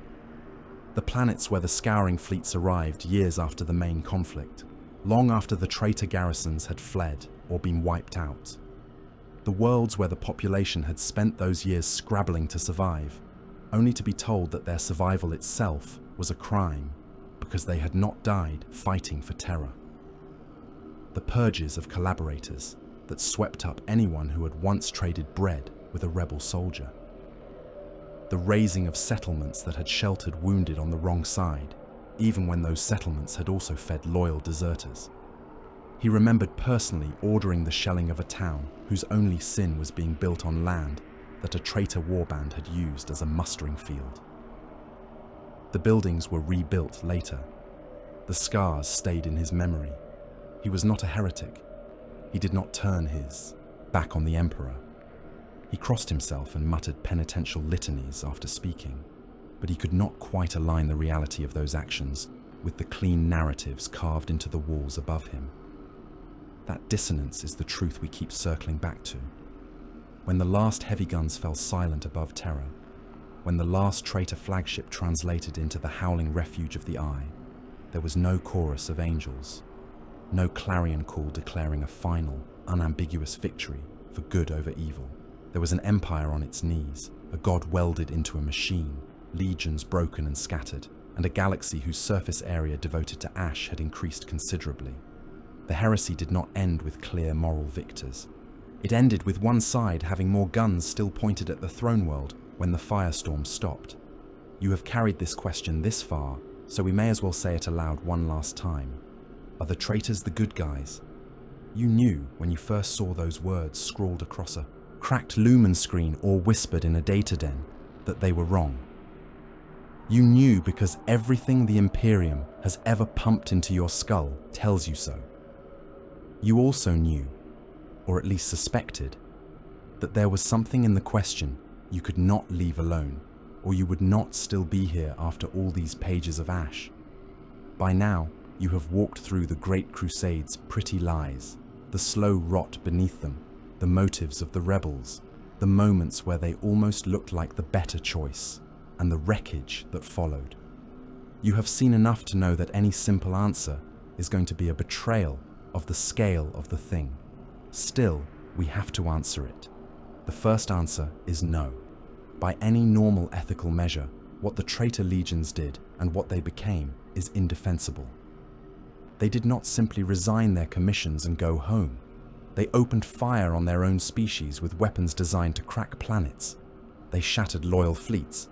The planets where the scouring fleets arrived years after the main conflict, long after the traitor garrisons had fled or been wiped out. The worlds where the population had spent those years scrabbling to survive, only to be told that their survival itself was a crime because they had not died fighting for terror. The purges of collaborators that swept up anyone who had once traded bread with a rebel soldier. The raising of settlements that had sheltered wounded on the wrong side, even when those settlements had also fed loyal deserters. He remembered personally ordering the shelling of a town whose only sin was being built on land that a traitor warband had used as a mustering field. The buildings were rebuilt later. The scars stayed in his memory. He was not a heretic. He did not turn his back on the Emperor. He crossed himself and muttered penitential litanies after speaking, but he could not quite align the reality of those actions with the clean narratives carved into the walls above him. That dissonance is the truth we keep circling back to. When the last heavy guns fell silent above Terra, when the last traitor flagship translated into the howling refuge of the Eye, there was no chorus of angels, no clarion call declaring a final, unambiguous victory for good over evil. There was an empire on its knees, a god welded into a machine, legions broken and scattered, and a galaxy whose surface area devoted to ash had increased considerably. The heresy did not end with clear moral victors. It ended with one side having more guns still pointed at the throne world when the firestorm stopped. You have carried this question this far, so we may as well say it aloud one last time. Are the traitors the good guys? You knew when you first saw those words scrawled across a cracked lumen screen or whispered in a data den that they were wrong. You knew because everything the Imperium has ever pumped into your skull tells you so. You also knew, or at least suspected, that there was something in the question you could not leave alone, or you would not still be here after all these pages of ash. By now, you have walked through the Great Crusade's pretty lies, the slow rot beneath them, the motives of the rebels, the moments where they almost looked like the better choice, and the wreckage that followed. You have seen enough to know that any simple answer is going to be a betrayal of the scale of the thing. Still, we have to answer it. The first answer is no. By any normal ethical measure, what the traitor legions did and what they became is indefensible. They did not simply resign their commissions and go home. They opened fire on their own species with weapons designed to crack planets. They shattered loyal fleets,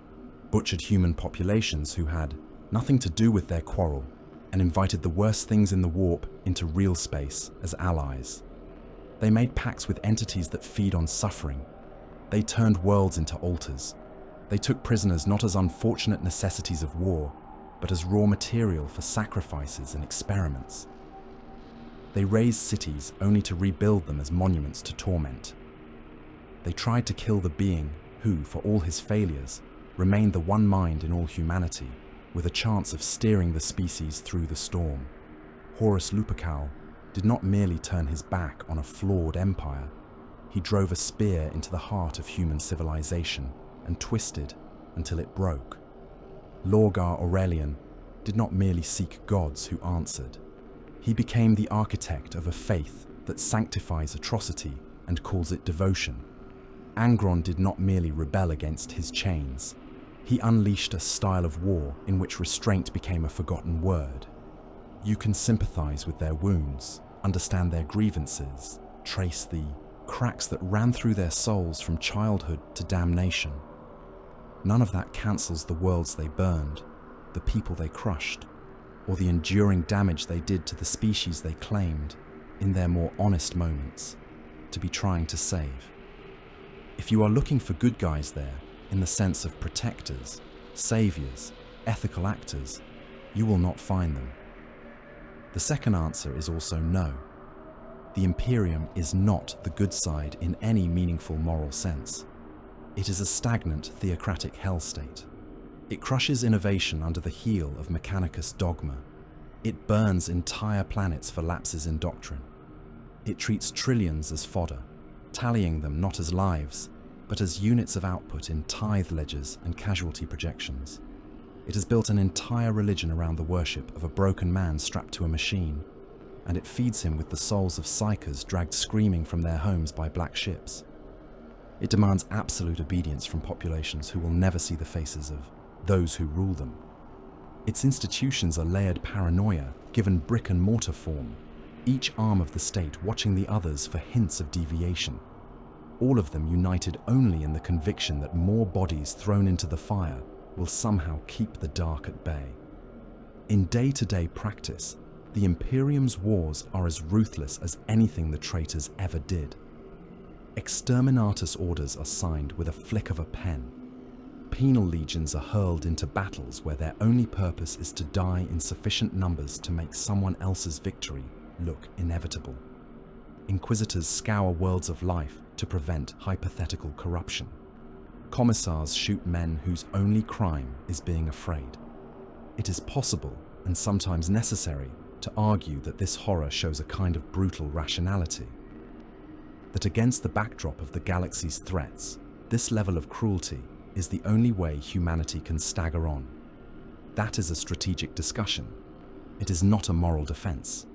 butchered human populations who had nothing to do with their quarrel, and invited the worst things in the warp into real space as allies. They made pacts with entities that feed on suffering. They turned worlds into altars. They took prisoners not as unfortunate necessities of war, but as raw material for sacrifices and experiments. They razed cities only to rebuild them as monuments to torment. They tried to kill the being who, for all his failures, remained the one mind in all humanity, with a chance of steering the species through the storm. Horus Lupercal did not merely turn his back on a flawed empire, he drove a spear into the heart of human civilization and twisted until it broke. Lorgar Aurelian did not merely seek gods who answered. He became the architect of a faith that sanctifies atrocity and calls it devotion. Angron did not merely rebel against his chains. He unleashed a style of war in which restraint became a forgotten word. You can sympathize with their wounds, understand their grievances, trace the cracks that ran through their souls from childhood to damnation. None of that cancels the worlds they burned, the people they crushed, or the enduring damage they did to the species they claimed, in their more honest moments, to be trying to save. If you are looking for good guys there, in the sense of protectors, saviors, ethical actors, you will not find them. The second answer is also no. The Imperium is not the good side in any meaningful moral sense. It is a stagnant theocratic hell state. It crushes innovation under the heel of Mechanicus dogma. It burns entire planets for lapses in doctrine. It treats trillions as fodder, tallying them not as lives, but as units of output in tithe ledgers and casualty projections. It has built an entire religion around the worship of a broken man strapped to a machine, and it feeds him with the souls of psychers dragged screaming from their homes by black ships. It demands absolute obedience from populations who will never see the faces of those who rule them. Its institutions are layered paranoia given brick and mortar form, each arm of the state watching the others for hints of deviation. All of them united only in the conviction that more bodies thrown into the fire will somehow keep the dark at bay. In day-to-day practice, the Imperium's wars are as ruthless as anything the traitors ever did. Exterminatus orders are signed with a flick of a pen. Penal legions are hurled into battles where their only purpose is to die in sufficient numbers to make someone else's victory look inevitable. Inquisitors scour worlds of life to prevent hypothetical corruption. Commissars shoot men whose only crime is being afraid. It is possible, and sometimes necessary, to argue that this horror shows a kind of brutal rationality. That against the backdrop of the galaxy's threats, this level of cruelty is the only way humanity can stagger on. That is a strategic discussion. It is not a moral defense.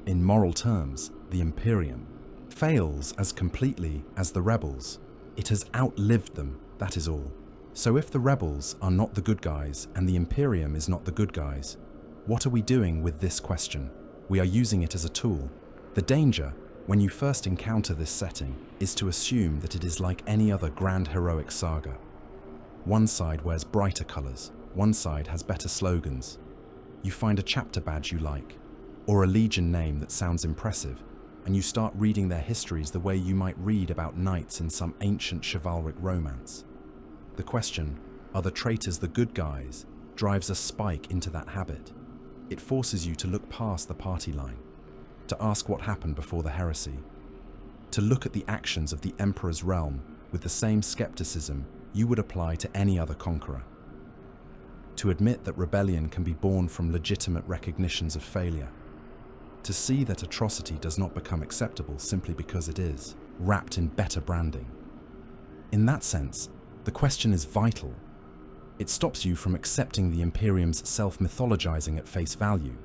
In moral terms, the Imperium fails as completely as the rebels. It has outlived them, that is all. So if the rebels are not the good guys and the Imperium is not the good guys, what are we doing with this question? We are using it as a tool. The danger, when you first encounter this setting, is to assume that it is like any other grand heroic saga. One side wears brighter colors, one side has better slogans. You find a chapter badge you like, or a legion name that sounds impressive, and you start reading their histories the way you might read about knights in some ancient chivalric romance. The question, are the traitors the good guys, drives a spike into that habit. It forces you to look past the party line, to ask what happened before the heresy, to look at the actions of the Emperor's realm with the same skepticism you would apply to any other conqueror, to admit that rebellion can be born from legitimate recognitions of failure, to see that atrocity does not become acceptable simply because it is, wrapped in better branding. In that sense, the question is vital. It stops you from accepting the Imperium's self-mythologizing at face value.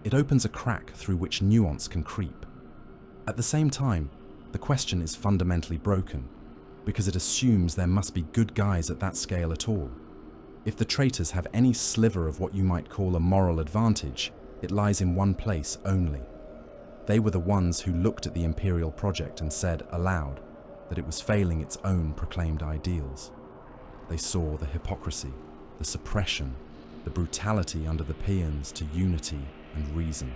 It opens a crack through which nuance can creep. At the same time, the question is fundamentally broken, because it assumes there must be good guys at that scale at all. If the traitors have any sliver of what you might call a moral advantage, it lies in one place only. They were the ones who looked at the Imperial project and said aloud that it was failing its own proclaimed ideals. They saw the hypocrisy, the suppression, the brutality under the paeans to unity and reason.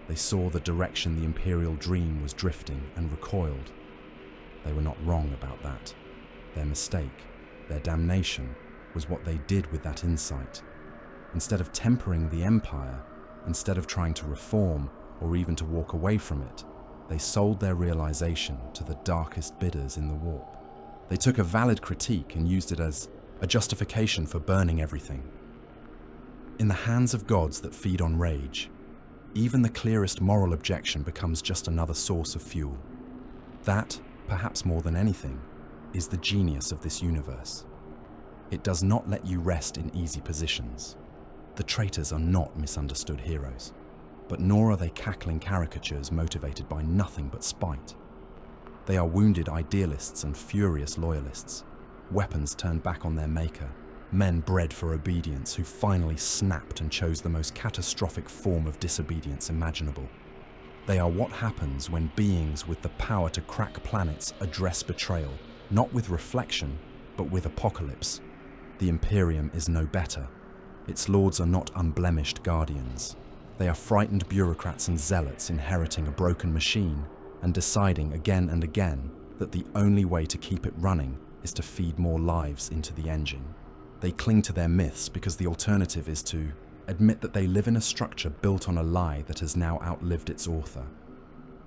They saw the direction the Imperial dream was drifting and recoiled. They were not wrong about that. Their mistake, their damnation, was what they did with that insight. Instead of tempering the Empire, instead of trying to reform or even to walk away from it, they sold their realization to the darkest bidders in the warp. They took a valid critique and used it as a justification for burning everything. In the hands of gods that feed on rage, even the clearest moral objection becomes just another source of fuel. That, perhaps more than anything, is the genius of this universe. It does not let you rest in easy positions. The traitors are not misunderstood heroes, but nor are they cackling caricatures motivated by nothing but spite. They are wounded idealists and furious loyalists, weapons turned back on their maker, men bred for obedience who finally snapped and chose the most catastrophic form of disobedience imaginable. They are what happens when beings with the power to crack planets address betrayal, not with reflection, but with apocalypse. The Imperium is no better. Its lords are not unblemished guardians. They are frightened bureaucrats and zealots inheriting a broken machine and deciding again and again that the only way to keep it running is to feed more lives into the engine. They cling to their myths because the alternative is to admit that they live in a structure built on a lie that has now outlived its author.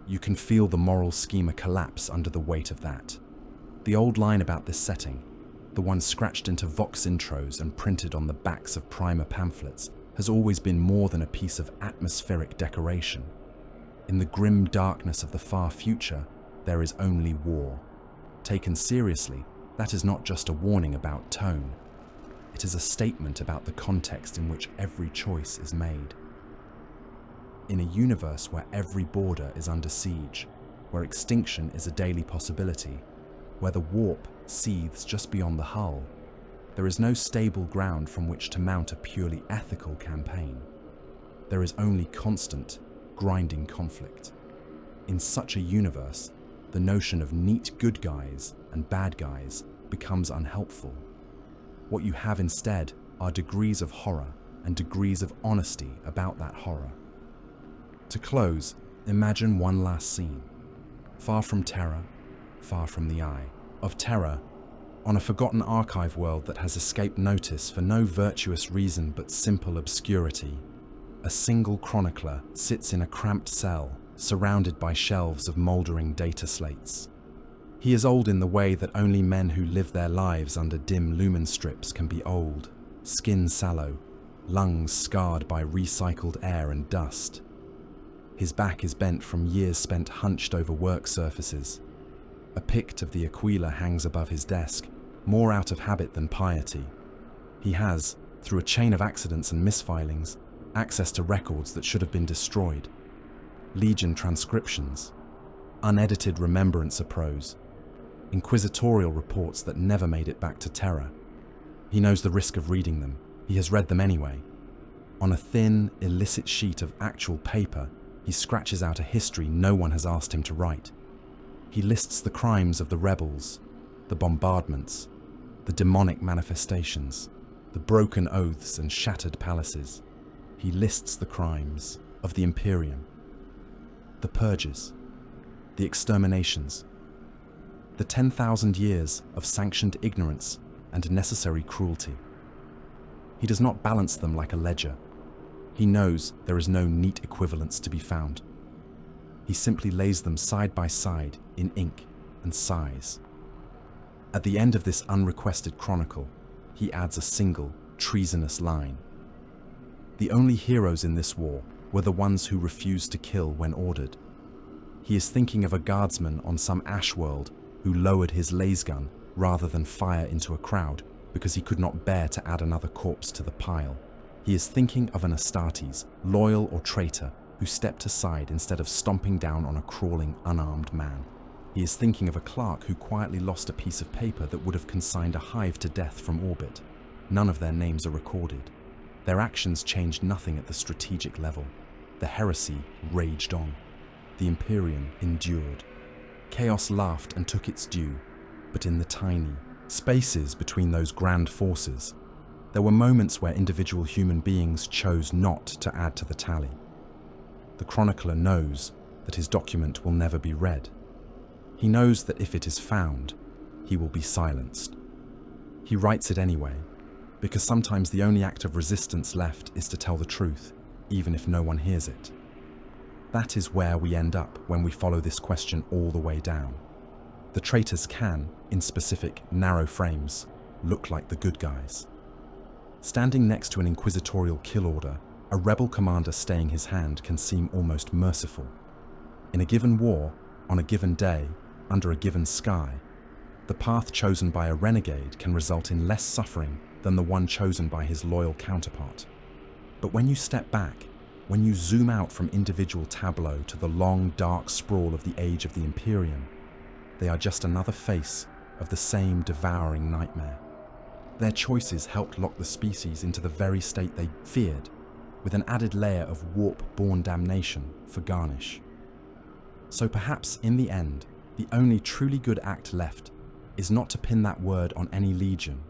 You can feel the moral schema collapse under the weight of that. The old line about this setting, the one scratched into Vox intros and printed on the backs of primer pamphlets, has always been more than a piece of atmospheric decoration. In the grim darkness of the far future, there is only war. Taken seriously, that is not just a warning about tone. It is a statement about the context in which every choice is made. In a universe where every border is under siege, where extinction is a daily possibility, where the warp seethes just beyond the hull, there is no stable ground from which to mount a purely ethical campaign. There is only constant, grinding conflict. In such a universe, the notion of neat good guys and bad guys becomes unhelpful. What you have instead are degrees of horror and degrees of honesty about that horror. To close, imagine one last scene. Far from terror, far from the eye. Of terror, on a forgotten archive world that has escaped notice for no virtuous reason but simple obscurity, a single chronicler sits in a cramped cell, surrounded by shelves of mouldering data slates. He is old in the way that only men who live their lives under dim lumen strips can be old, skin sallow, lungs scarred by recycled air and dust. His back is bent from years spent hunched over work surfaces. A pict of the Aquila hangs above his desk, more out of habit than piety. He has, through a chain of accidents and misfilings, access to records that should have been destroyed. Legion transcriptions, unedited remembrancer prose, inquisitorial reports that never made it back to Terra. He knows the risk of reading them. He has read them anyway. On a thin, illicit sheet of actual paper, he scratches out a history no one has asked him to write. He lists the crimes of the rebels, the bombardments, the demonic manifestations, the broken oaths and shattered palaces. He lists the crimes of the Imperium, the purges, the exterminations, the 10,000 years of sanctioned ignorance and necessary cruelty. He does not balance them like a ledger. He knows there is no neat equivalence to be found. He simply lays them side by side in ink and sighs. At the end of this unrequested chronicle, he adds a single, treasonous line. The only heroes in this war were the ones who refused to kill when ordered. He is thinking of a guardsman on some ash world who lowered his lasgun rather than fire into a crowd because he could not bear to add another corpse to the pile. He is thinking of an Astartes, loyal or traitor, who stepped aside instead of stomping down on a crawling, unarmed man. He is thinking of a clerk who quietly lost a piece of paper that would have consigned a hive to death from orbit. None of their names are recorded. Their actions changed nothing at the strategic level. The heresy raged on. The Imperial endured. Chaos laughed and took its due, but in the tiny spaces between those grand forces, there were moments where individual human beings chose not to add to the tally. The chronicler knows that his document will never be read. He knows that if it is found, he will be silenced. He writes it anyway, because sometimes the only act of resistance left is to tell the truth, even if no one hears it. That is where we end up when we follow this question all the way down. The traitors can, in specific, narrow frames, look like the good guys. Standing next to an inquisitorial kill order, a rebel commander staying his hand can seem almost merciful. In a given war, on a given day, under a given sky, the path chosen by a renegade can result in less suffering than the one chosen by his loyal counterpart. But when you step back, when you zoom out from individual tableau to the long, dark sprawl of the age of the Imperial, they are just another face of the same devouring nightmare. Their choices helped lock the species into the very state they feared, with an added layer of warp-born damnation for garnish. So perhaps in the end, the only truly good act left is not to pin that word on any legion,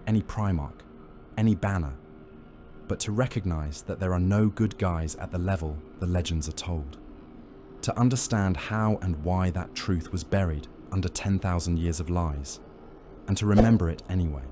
any Primarch, any banner, but to recognize that there are no good guys at the level the legends are told. To understand how and why that truth was buried under 10,000 years of lies, and to remember it anyway.